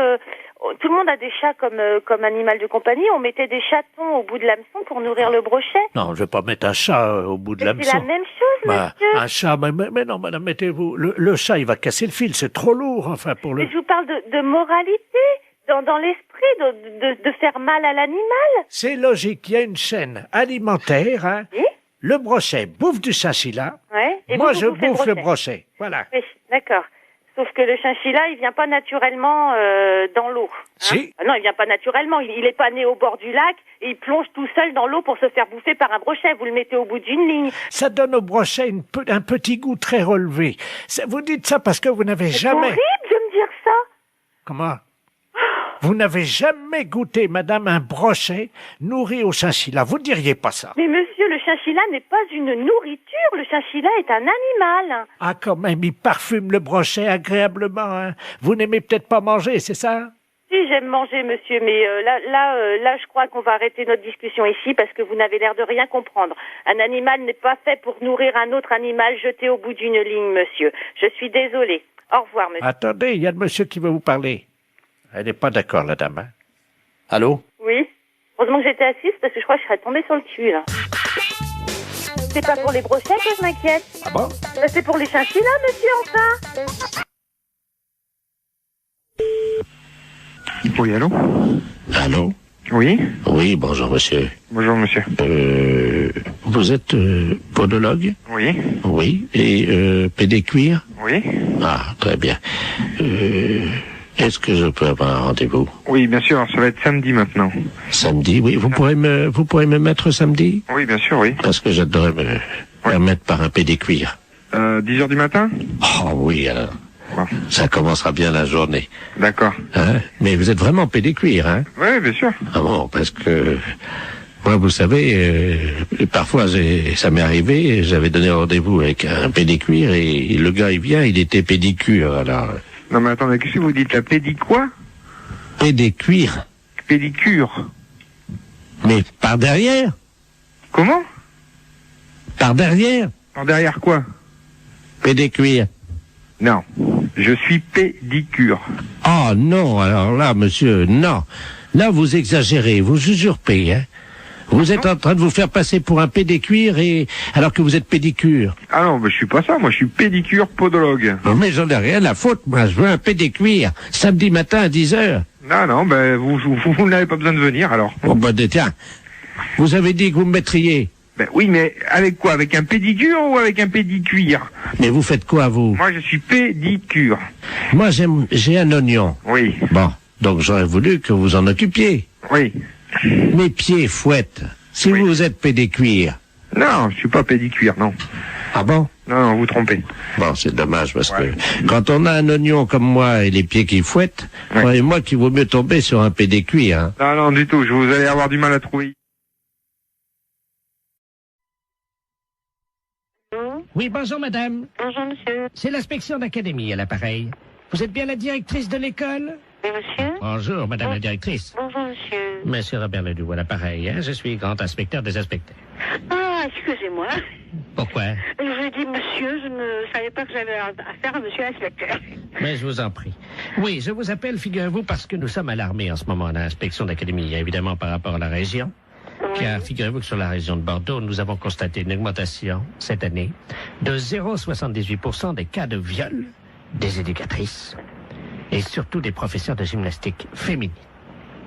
tout le monde a des chats comme animal de compagnie. On mettait des chatons au bout de l'hameçon pour nourrir le brochet. Non, je vais pas mettre un chat au bout de l'hameçon. C'est la même chose, monsieur. Un chat, mais non, madame, mettez-vous... Le chat, il va casser le fil, c'est trop lourd, enfin, pour le... Mais je vous parle de moralité, dans l'esprit, de faire mal à l'animal. C'est logique, il y a une chaîne alimentaire, hein. Oui? Le brochet bouffe du chinchilla. Ouais. Et moi, vous je bouffez bouffe le brochet. Voilà. Oui, d'accord. Sauf que le chinchilla, il vient pas naturellement dans l'eau. Hein? Si. Ah non, il vient pas naturellement. Il est pas né au bord du lac et il plonge tout seul dans l'eau pour se faire bouffer par un brochet. Vous le mettez au bout d'une ligne. Ça donne au brochet un petit goût très relevé. Vous dites ça parce que vous n'avez jamais... C'est horrible de me dire ça. Comment? Vous n'avez jamais goûté, madame, un brochet nourri au chinchilla. Vous diriez pas ça. Mais monsieur, le chinchilla n'est pas une nourriture. Le chinchilla est un animal. Ah, quand même, il parfume le brochet agréablement, hein. Vous n'aimez peut-être pas manger, c'est ça? Si, j'aime manger, monsieur, mais là, je crois qu'on va arrêter notre discussion ici parce que vous n'avez l'air de rien comprendre. Un animal n'est pas fait pour nourrir un autre animal jeté au bout d'une ligne, monsieur. Je suis désolée. Au revoir, monsieur. Attendez, il y a le monsieur qui veut vous parler. Elle n'est pas d'accord, la dame, hein? Allô? Oui. Heureusement que j'étais assise parce que je crois que je serais tombée sur le cul, là. C'est pas pour les brochettes que je m'inquiète. Ah bon? C'est pour les chinchillas, monsieur, enfin. Oui, allô? Allô? Oui? Oui, bonjour monsieur. Bonjour monsieur. Vous êtes podologue? Oui. Oui. Et pédicure? Oui. Ah, très bien. Est-ce que je peux avoir un rendez-vous? Oui, bien sûr, ça va être samedi maintenant. Samedi, oui. Vous pourrez me mettre samedi? Oui, bien sûr, oui. Parce que j'adorerais me faire mettre par un pédicure. 10h du matin? Oh oui, alors. Bon. Ça commencera bien la journée. D'accord. Hein? Mais vous êtes vraiment pédicure, hein? Oui, bien sûr. Ah bon, parce que... Moi, vous savez, parfois, ça m'est arrivé, j'avais donné rendez-vous avec un pédicure et le gars, il vient, il était pédicure, alors... Non, mais attendez, qu'est-ce que vous dites, la quoi? Pédicure. Pédicure. Mais par derrière? Comment? Par derrière? Par derrière quoi? Pédicure. Non, je suis pédicure. Oh non, alors là, monsieur, non. Là, vous exagérez, vous usurpez, hein. Vous êtes en train de vous faire passer pour un pédicure et alors que vous êtes pédicure. Ah non, mais je suis pas ça, moi je suis pédicure podologue. Non, mais j'en ai rien à foutre, moi, je veux un pédicure, samedi matin à 10h. Non, ben vous n'avez pas besoin de venir alors. Bon, ben tiens, vous avez dit que vous me mettriez. Ben oui, mais avec quoi? Avec un pédicure ou avec un pédicuire? Mais vous faites quoi, vous? Moi, je suis pédicure. Moi, j'ai un oignon. Oui. Bon, donc j'aurais voulu que vous en occupiez. Oui. Mes pieds fouettent. Si vous êtes pédicure. Non, je suis pas pédicure, non. Ah bon? Non, vous trompez. Bon, c'est dommage parce que quand on a un oignon comme moi et les pieds qui fouettent, croyez-moi qu'il vaut mieux tomber sur un pédicure. Hein. Non, du tout. Vous allez avoir du mal à trouver. Oui, bonjour madame. Bonjour monsieur. C'est l'inspection d'académie à l'appareil. Vous êtes bien la directrice de l'école? Oui monsieur. Bonjour madame la directrice. Bonjour monsieur. Monsieur Robert Ledoux à l'appareil, hein? Je suis grand inspecteur des inspecteurs. Ah, excusez-moi. Pourquoi? Je dis monsieur, je ne savais pas que j'avais affaire à monsieur l'inspecteur. Mais je vous en prie. Oui, je vous appelle, figurez-vous, parce que nous sommes alarmés en ce moment à l'inspection d'académie, évidemment par rapport à la région. Car figurez-vous que sur la région de Bordeaux, nous avons constaté une augmentation cette année de 0,78% des cas de viol des éducatrices et surtout des professeurs de gymnastique féminines.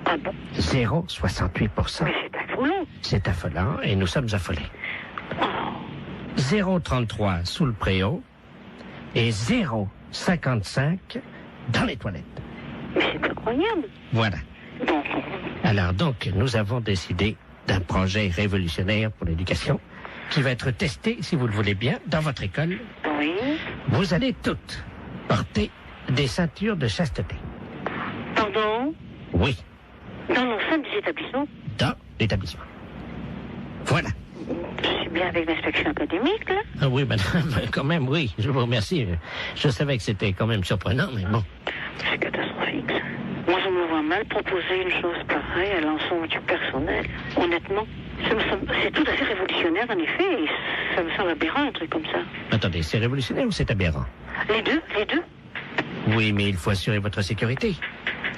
Ah bon? 0,68%. Mais c'est affolant. C'est affolant et nous sommes affolés. 0,33 sous le préau et 0,55 dans les toilettes. Mais c'est incroyable. Voilà. Alors donc, nous avons décidé d'un projet révolutionnaire pour l'éducation qui va être testé, si vous le voulez bien, dans votre école. Oui. Vous allez toutes porter des ceintures de chasteté. Pardon? Oui. Dans l'enceinte des établissements? Dans l'établissement. Voilà. Je suis bien avec l'inspection académique, là? Ah oui, madame, quand même, oui. Je vous remercie. Je savais que c'était quand même surprenant, mais bon. C'est catastrophique, ça. Moi, je me vois mal proposer une chose pareille à l'ensemble du personnel. Honnêtement, c'est tout à fait révolutionnaire, en effet, et ça me semble aberrant, un truc comme ça. Attendez, c'est révolutionnaire ou c'est aberrant? Les deux. Oui, mais il faut assurer votre sécurité.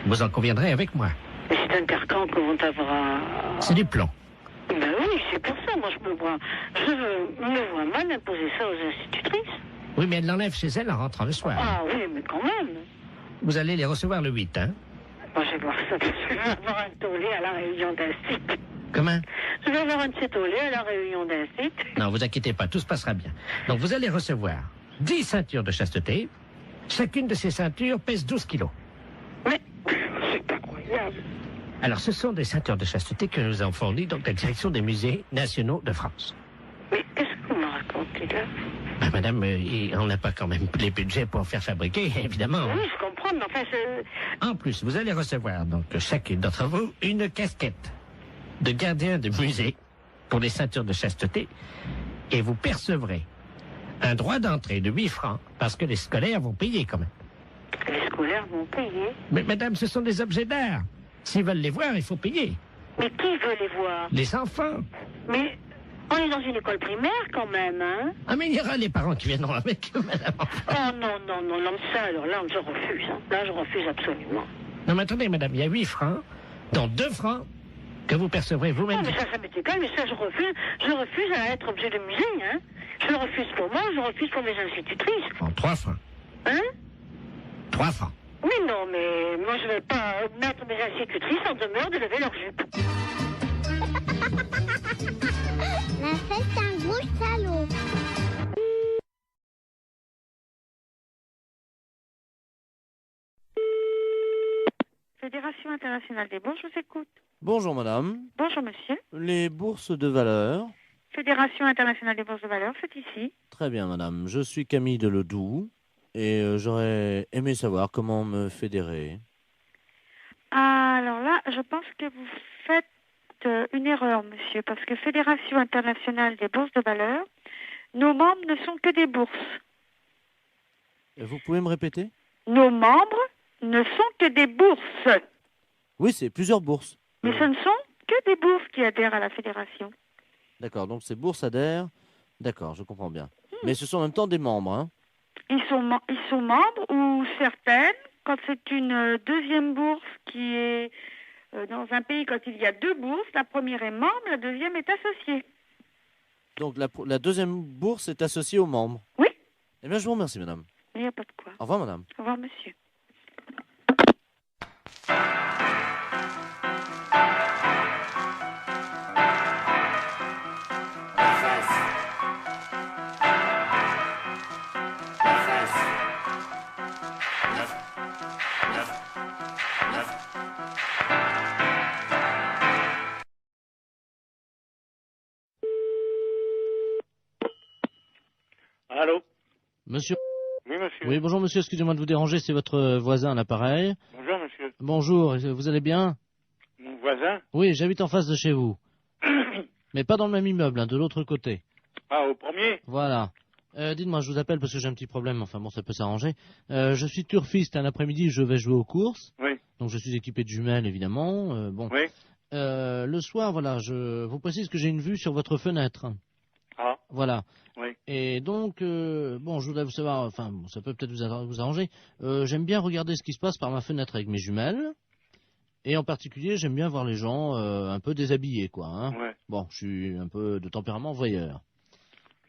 Vous en conviendrez avec moi. Mais c'est un carcan que vont avoir... C'est du plomb. Ben oui, c'est pour ça, moi, je me vois mal imposer ça aux institutrices. Oui, mais elle l'enlève chez elle en rentrant le soir. Ah oui, mais quand même. Vous allez les recevoir le 8, hein? Moi, je vais voir ça, parce que je vais avoir un tollé à la réunion d'un site. Comment? Je vais avoir un de ces tollés à la réunion d'un site. Non, vous inquiétez pas, tout se passera bien. Donc, vous allez recevoir 10 ceintures de chasteté. Chacune de ces ceintures pèse 12 kilos. Mais c'est incroyable. Alors, ce sont des ceintures de chasteté que nous avons fournies, donc, la direction des musées nationaux de France. Mais qu'est-ce que vous me racontez, là? Ben, madame, on n'a pas quand même les budgets pour faire fabriquer, évidemment. Oui, je comprends, mais enfin, En plus, vous allez recevoir, donc, chacune d'entre vous, une casquette de gardien de musée pour les ceintures de chasteté. Et vous percevrez un droit d'entrée de 8 francs, parce que les scolaires vont payer quand même. Les scolaires vont payer? Mais madame, ce sont des objets d'art. S'ils veulent les voir, il faut payer. Mais qui veut les voir? Les enfants. Mais on est dans une école primaire quand même, hein? Ah, mais il y aura les parents qui viendront avec eux, madame. Oh non, ça, alors là, je refuse. Hein. Là, je refuse absolument. Non, mais attendez, madame, il y a 8 francs, dont 2 francs que vous percevrez vous-même. Non, mais ça m'est égal, mais ça, je refuse à être objet de musée, hein. Je le refuse pour moi, je le refuse pour mes institutrices. En 3 francs. Hein? 3 francs. Oui, non, mais moi, je ne vais pas mettre mes institutrices en demeure de lever leur jupe. La fête, c'est un gros salaud. Fédération internationale des bourses, je vous écoute. Bonjour madame. Bonjour monsieur. Les bourses de valeur. Fédération internationale des bourses de valeur, c'est ici. Très bien madame. Je suis Camille Deledoux et j'aurais aimé savoir comment me fédérer. Alors là, je pense que vous faites une erreur, monsieur, parce que Fédération internationale des bourses de valeur, nos membres ne sont que des bourses. Vous pouvez me répéter? Nos membres ne sont que des bourses. Oui, c'est plusieurs bourses. Mais ce ne sont que des bourses qui adhèrent à la fédération. D'accord, donc ces bourses adhèrent. D'accord, je comprends bien. Mais ce sont en même temps des membres, hein? Ils sont membres ou certaines, quand c'est une deuxième bourse qui est dans un pays, quand il y a 2 bourses, la première est membre, la deuxième est associée. Donc la deuxième bourse est associée aux membres? Oui. Eh bien, je vous remercie, madame. Il n'y a pas de quoi. Au revoir, madame. Au revoir, monsieur. Allô? Monsieur? Oui, monsieur. Oui, bonjour monsieur, excusez-moi de vous déranger, c'est votre voisin à l'appareil. Bonjour, monsieur. Bonjour, vous allez bien? Mon voisin? Oui, j'habite en face de chez vous. Mais pas dans le même immeuble, hein, de l'autre côté. Ah, au premier? Voilà. Dites-moi, je vous appelle parce que j'ai un petit problème, enfin bon, ça peut s'arranger. Je suis turfiste, un après-midi, je vais jouer aux courses. Oui. Donc je suis équipé de jumelles, évidemment. Bon. Oui. Le soir, voilà, je vous précise que j'ai une vue sur votre fenêtre. Ah. Voilà. Oui. Et donc, bon, je voudrais vous savoir, enfin, bon, ça peut peut-être vous arranger. J'aime bien regarder ce qui se passe par ma fenêtre avec mes jumelles. Et en particulier, j'aime bien voir les gens un peu déshabillés, quoi. Hein. Ouais. Bon, je suis un peu de tempérament voyeur.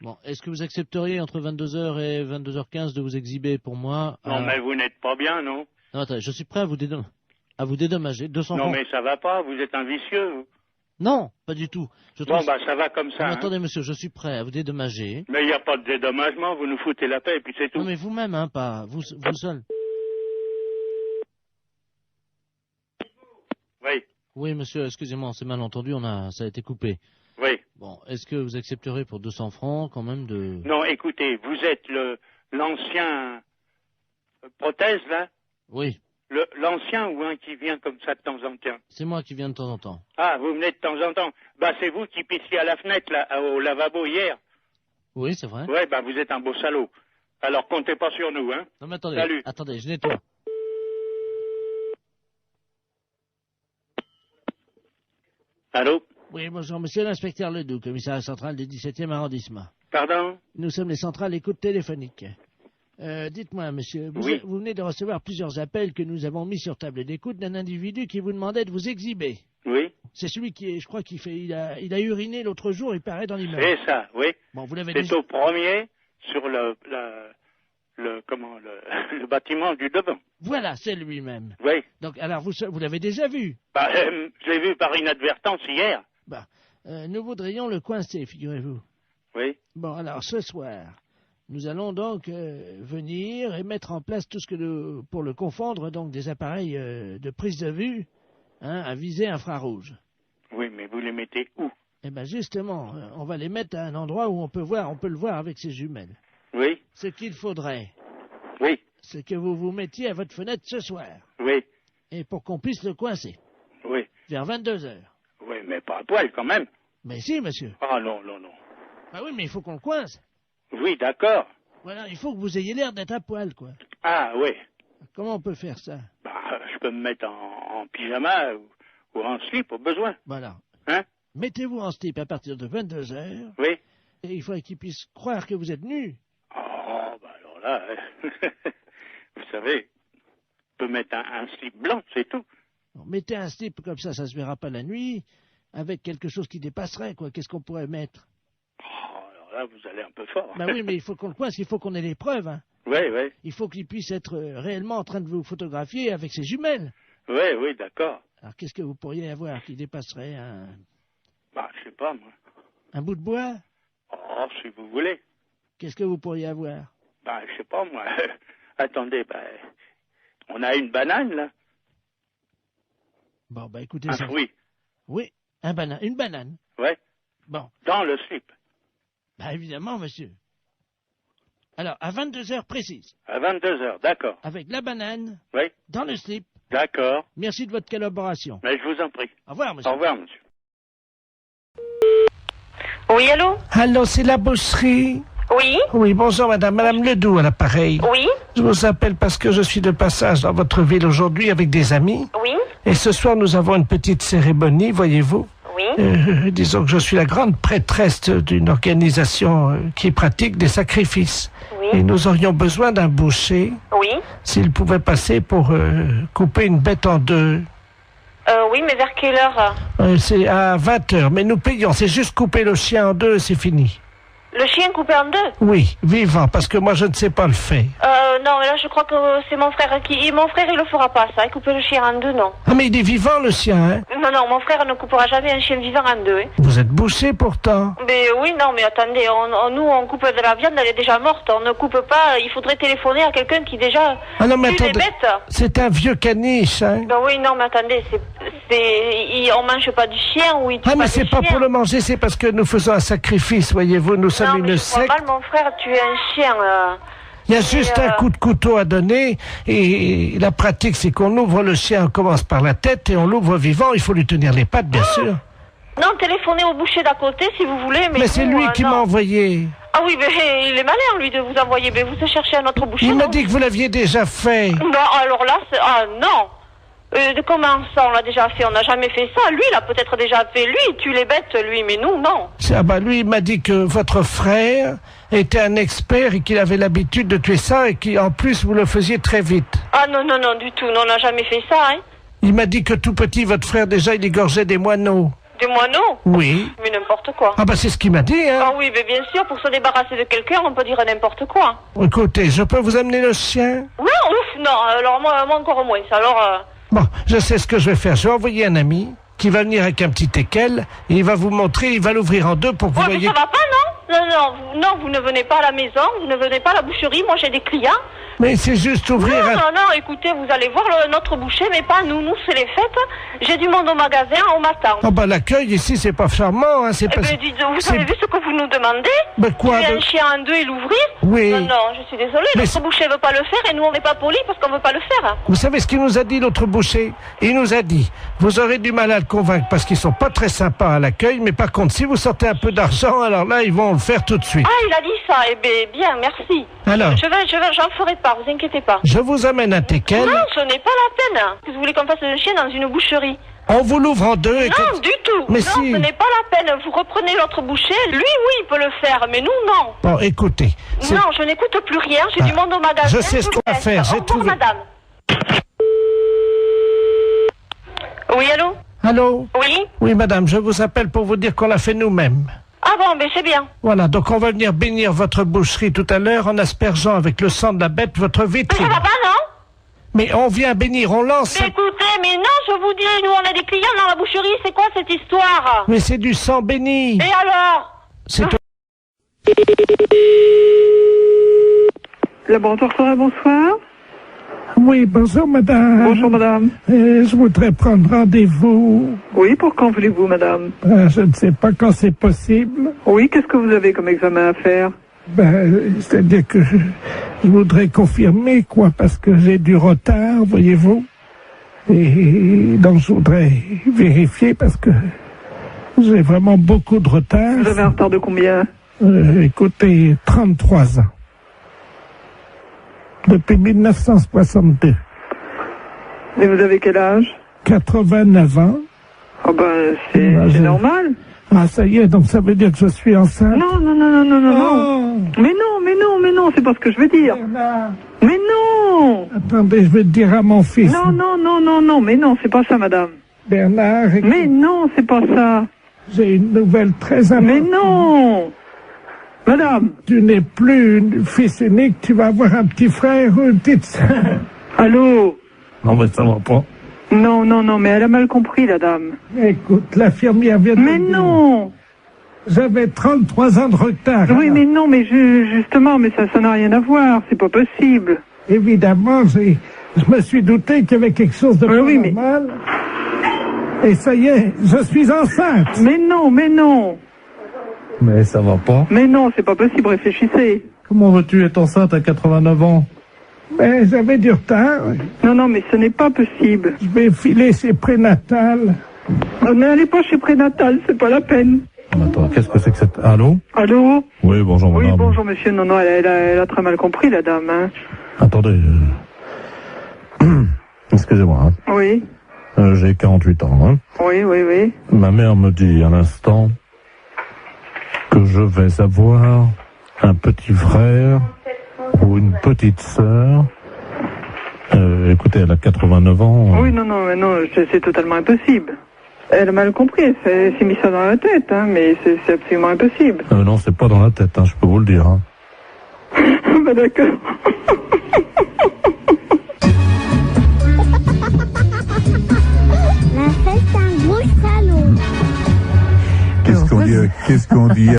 Bon, est-ce que vous accepteriez entre 22h et 22h15 de vous exhiber pour moi? Non, mais vous n'êtes pas bien, non? Non, attendez, je suis prêt à vous dédommager. 200 Non, francs. mais ça va pas, vous êtes un vicieux, vous. Non, pas du tout. Bon, bah, ça va comme ça. Non, mais hein. attendez, monsieur, je suis prêt à vous dédommager. Mais il n'y a pas de dédommagement, vous nous foutez la paix et puis c'est tout. Non, mais vous-même, hein, pas vous seul. Oui. Oui, monsieur, excusez-moi, on s'est mal entendu, ça a été coupé. Oui. Bon, est-ce que vous accepterez pour 200 francs quand même de... Non, écoutez, vous êtes l'ancien prothèse, là? Oui. L'ancien ou un qui vient comme ça de temps en temps? C'est moi qui viens de temps en temps. Ah, vous venez de temps en temps. Bah, c'est vous qui pissiez à la fenêtre, là, au lavabo hier. Oui, c'est vrai. Ouais, bah, vous êtes un beau salaud. Alors, comptez pas sur nous, hein. Non, mais attendez. Salut. Attendez, je nettoie. Allô? Oui, bonjour, monsieur l'inspecteur Ledoux, commissariat central du 17e arrondissement. Pardon? Nous sommes les centrales écoute téléphonique. Dites-moi, monsieur, vous venez de recevoir plusieurs appels que nous avons mis sur table d'écoute d'un individu qui vous demandait de vous exhiber. Oui. C'est celui qui est, je crois il a uriné l'autre jour, il paraît dans l'immeuble. C'est ça, oui. Bon, vous l'avez C'est déjà... au premier, sur le bâtiment du devant. Voilà, c'est lui-même. Oui. Donc, alors, vous l'avez déjà vu? Bah, je l'ai vu par inadvertance hier. Bah, nous voudrions le coincer, figurez-vous. Oui. Bon, alors, ce soir, nous allons donc venir et mettre en place tout ce que pour le confondre, donc des appareils de prise de vue, hein, à visée infrarouge. Oui, mais vous les mettez où? Eh bien, justement, on va les mettre à un endroit où on peut le voir avec ses jumelles. Oui. Ce qu'il faudrait, oui, c'est que vous vous mettiez à votre fenêtre ce soir. Oui. Et pour qu'on puisse le coincer. Oui. Vers 22h. Oui, mais pas à poil quand même. Mais si, monsieur. Ah non, non, non. Ah oui, mais il faut qu'on le coince. Oui, d'accord. Voilà, il faut que vous ayez l'air d'être à poil, quoi. Ah oui. Comment on peut faire ça? Bah, je peux me mettre en pyjama ou en slip au besoin. Voilà. Hein? Mettez-vous en slip à partir de 22h. Oui. Et il faudrait qu'il puisse croire que vous êtes nu. Oh, bah alors là, vous savez, je peux mettre un slip blanc, c'est tout. Bon, mettez un slip comme ça se verra pas la nuit. avec quelque chose qui dépasserait, quoi. Qu'est-ce qu'on pourrait mettre? Alors là, vous allez un peu fort. Bah oui, mais il faut qu'on le coince, il faut qu'on ait les preuves. Hein. Oui, oui. Il faut qu'il puisse être réellement en train de vous photographier avec ses jumelles. Oui, oui, d'accord. Alors qu'est-ce que vous pourriez avoir qui dépasserait un... Bah, je sais pas, moi. Un bout de bois? Oh, si vous voulez. Qu'est-ce que vous pourriez avoir? Bah, je sais pas, moi. Attendez, bah, on a une banane, là. Bon, bah écoutez... Un fruit. Oui, une banane. Ouais. Bon. Dans le slip. Bah évidemment, monsieur. Alors, à 22h précises. À 22h, d'accord. Avec la banane. Oui. Dans le slip. D'accord. Merci de votre collaboration. Mais je vous en prie. Au revoir, monsieur. Au revoir, monsieur. Oui, allô? Allô, c'est la boucherie? Oui. Oui, bonjour madame. Madame Ledoux à l'appareil. Oui. Je vous appelle parce que je suis de passage dans votre ville aujourd'hui avec des amis. Oui. Et ce soir, nous avons une petite cérémonie, voyez-vous. Oui. Disons que je suis la grande prêtresse d'une organisation qui pratique des sacrifices. Oui. Et nous aurions besoin d'un boucher. Oui. S'il pouvait passer pour couper une bête en deux. Oui, mais vers quelle heure? C'est à 20h, mais nous payons. C'est juste couper le chien en deux et c'est fini. Le chien coupé en deux? Oui, vivant, parce que moi je ne sais pas le faire. Non, mais là je crois que c'est mon frère qui... Mon frère il le fera pas ça, couper le chien en deux, non. Ah mais il est vivant le chien, hein? Non, mon frère ne coupera jamais un chien vivant en deux. Hein. Vous êtes bouché pourtant. Mais oui, non, mais attendez, nous on coupe de la viande, elle est déjà morte, on ne coupe pas, il faudrait téléphoner à quelqu'un qui déjà ah non, mais tue les attendez, bêtes. c'est un vieux caniche, hein? Ben oui, non, mais attendez, on mange pas du chien ou il tue ah mais pas c'est du pas chien. pour le manger, c'est parce que nous faisons un sacrifice, voyez-vous, nous sommes une secte. Mon frère tuer un chien. Il y a juste un coup de couteau à donner et la pratique c'est qu'on ouvre le chien, on commence par la tête et on l'ouvre vivant, il faut lui tenir les pattes bien sûr. Non, téléphonez au boucher d'à côté si vous voulez. Mais c'est lui qui m'a envoyé. Ah oui, mais il est malin lui de vous envoyer, mais vous cherchez un autre boucher. Il m'a dit que vous l'aviez déjà fait. Non, alors là, non. Comment ça, on l'a déjà fait? On n'a jamais fait ça. Lui, il a peut-être déjà fait. Lui, il tue les bêtes, lui, mais nous, non. Ah bah lui, il m'a dit que votre frère était un expert et qu'il avait l'habitude de tuer ça et qu'en plus, vous le faisiez très vite. Ah non, du tout. Non, on n'a jamais fait ça, hein. Il m'a dit que tout petit, votre frère, déjà, il égorgeait des moineaux. Des moineaux? Oui. Mais n'importe quoi. Ah bah c'est ce qu'il m'a dit, hein. Ah oui, mais bien sûr, pour se débarrasser de quelqu'un, on peut dire n'importe quoi. Écoutez, je peux vous amener le chien? Non, ouf, non. Alors moi encore moins. Alors... Bon, je sais ce que je vais faire. Je vais envoyer un ami qui va venir avec un petit teckel et il va vous montrer, il va l'ouvrir en deux pour que vous voyez... Mais ça va pas, non? Non, vous ne venez pas à la maison, vous ne venez pas à la boucherie, moi j'ai des clients. Mais c'est juste ouvrir Non, écoutez, vous allez voir notre boucher, mais pas nous. Nous, c'est les fêtes. J'ai du monde au magasin, on m'attend. Oh bah l'accueil ici, c'est pas charmant, hein, c'est pas... Vous avez vu ce que vous nous demandez? Ben quoi? Tuer un chien en deux et l'ouvrir? Oui. Non, je suis désolée, notre boucher veut pas le faire et nous on n'est pas polis parce qu'on veut pas le faire. Vous savez ce qu'il nous a dit, l'autre boucher? Il nous a dit, vous aurez du mal à le convaincre parce qu'ils sont pas très sympas à l'accueil, mais par contre, si vous sortez un peu d'argent, alors là, ils vont le faire tout de suite. Ah, il a dit ça, bien, merci. Alors? J'en ferai pas, vous inquiétez pas. Je vous amène un teckel. Non, ce n'est pas la peine. Vous voulez qu'on fasse un chien dans une boucherie? On vous l'ouvre en deux et... Non, du tout. Mais non, si... ce n'est pas la peine. Vous reprenez l'autre boucher. Lui, oui, il peut le faire, mais nous, non. Bon, écoutez... Non, je n'écoute plus rien. J'ai du monde au magasin. Je sais ce qu'on va faire. Au revoir, madame. Oui, allô? Allô? Oui? Oui, madame, je vous appelle pour vous dire qu'on l'a fait nous-mêmes. Ah bon, mais c'est bien. Voilà, donc on va venir bénir votre boucherie tout à l'heure en aspergeant avec le sang de la bête votre vitrine. Mais ça va pas, non? Mais on vient bénir, on lance... Mais écoutez, mais non, je vous dis, nous on a des clients dans la boucherie, c'est quoi cette histoire? Mais c'est du sang béni. Et alors? C'est... Laboratoire Forêt, bonsoir. Oui, bonjour madame. Bonjour madame. Je voudrais prendre rendez-vous. Oui, pour quand voulez-vous madame? Je ne sais pas quand c'est possible. Oui, qu'est-ce que vous avez comme examen à faire? C'est-à-dire que je voudrais confirmer, quoi, parce que j'ai du retard, voyez-vous. Et donc je voudrais vérifier parce que j'ai vraiment beaucoup de retard. Vous avez un retard de combien? Écoutez, 33 ans. Depuis 1962. Et vous avez quel âge? 89 ans. Ah ben, c'est normal. Ah, ça y est, donc ça veut dire que je suis enceinte? Non. Mais non, c'est pas ce que je veux dire. Mais non! Attendez, je vais te dire à mon fils. Non, mais non, c'est pas ça, madame. Bernard, écoute, Mais non, c'est pas ça. j'ai une nouvelle très importante. Mais non. Madame. Tu n'es plus fils unique, tu vas avoir un petit frère ou une petite sœur. Allô. Non, mais ça va pas. Non, non, non, mais elle a mal compris, la dame. Écoute, l'infirmière vient de Mais me dire. non. J'avais 33 ans de retard. Oui, mais non, mais justement, mais ça n'a rien à voir, c'est pas possible. Évidemment, je me suis douté qu'il y avait quelque chose de normal. Et ça y est, je suis enceinte. Mais non, mais non. Mais ça va pas. Mais non, c'est pas possible, réfléchissez. Comment veux-tu être enceinte à 89 ans? Mais j'avais du retard. Non, non, mais ce n'est pas possible. Je vais filer chez Prénatal. N'allez pas chez Prénatal, c'est pas la peine. Attends, qu'est-ce que c'est que cette... Allô? Allô? Oui, bonjour madame. Oui, bonjour monsieur. Non, non, elle a très mal compris, la dame. Hein. Attendez. Excusez-moi. Hein. Oui. J'ai 48 ans. Hein. Oui, oui, oui. Ma mère me dit à l'instant que je vais avoir un petit frère ou une petite sœur. Écoutez, elle a 89 ans. Oui, non, non, mais non, c'est totalement impossible. Elle a mal compris, elle s'est mis ça dans la tête, hein, mais c'est absolument impossible. Non, c'est pas dans la tête, hein, je peux vous le dire. Hein. Bah d'accord. La fête, un gros salaud. Qu'est-ce qu'on dit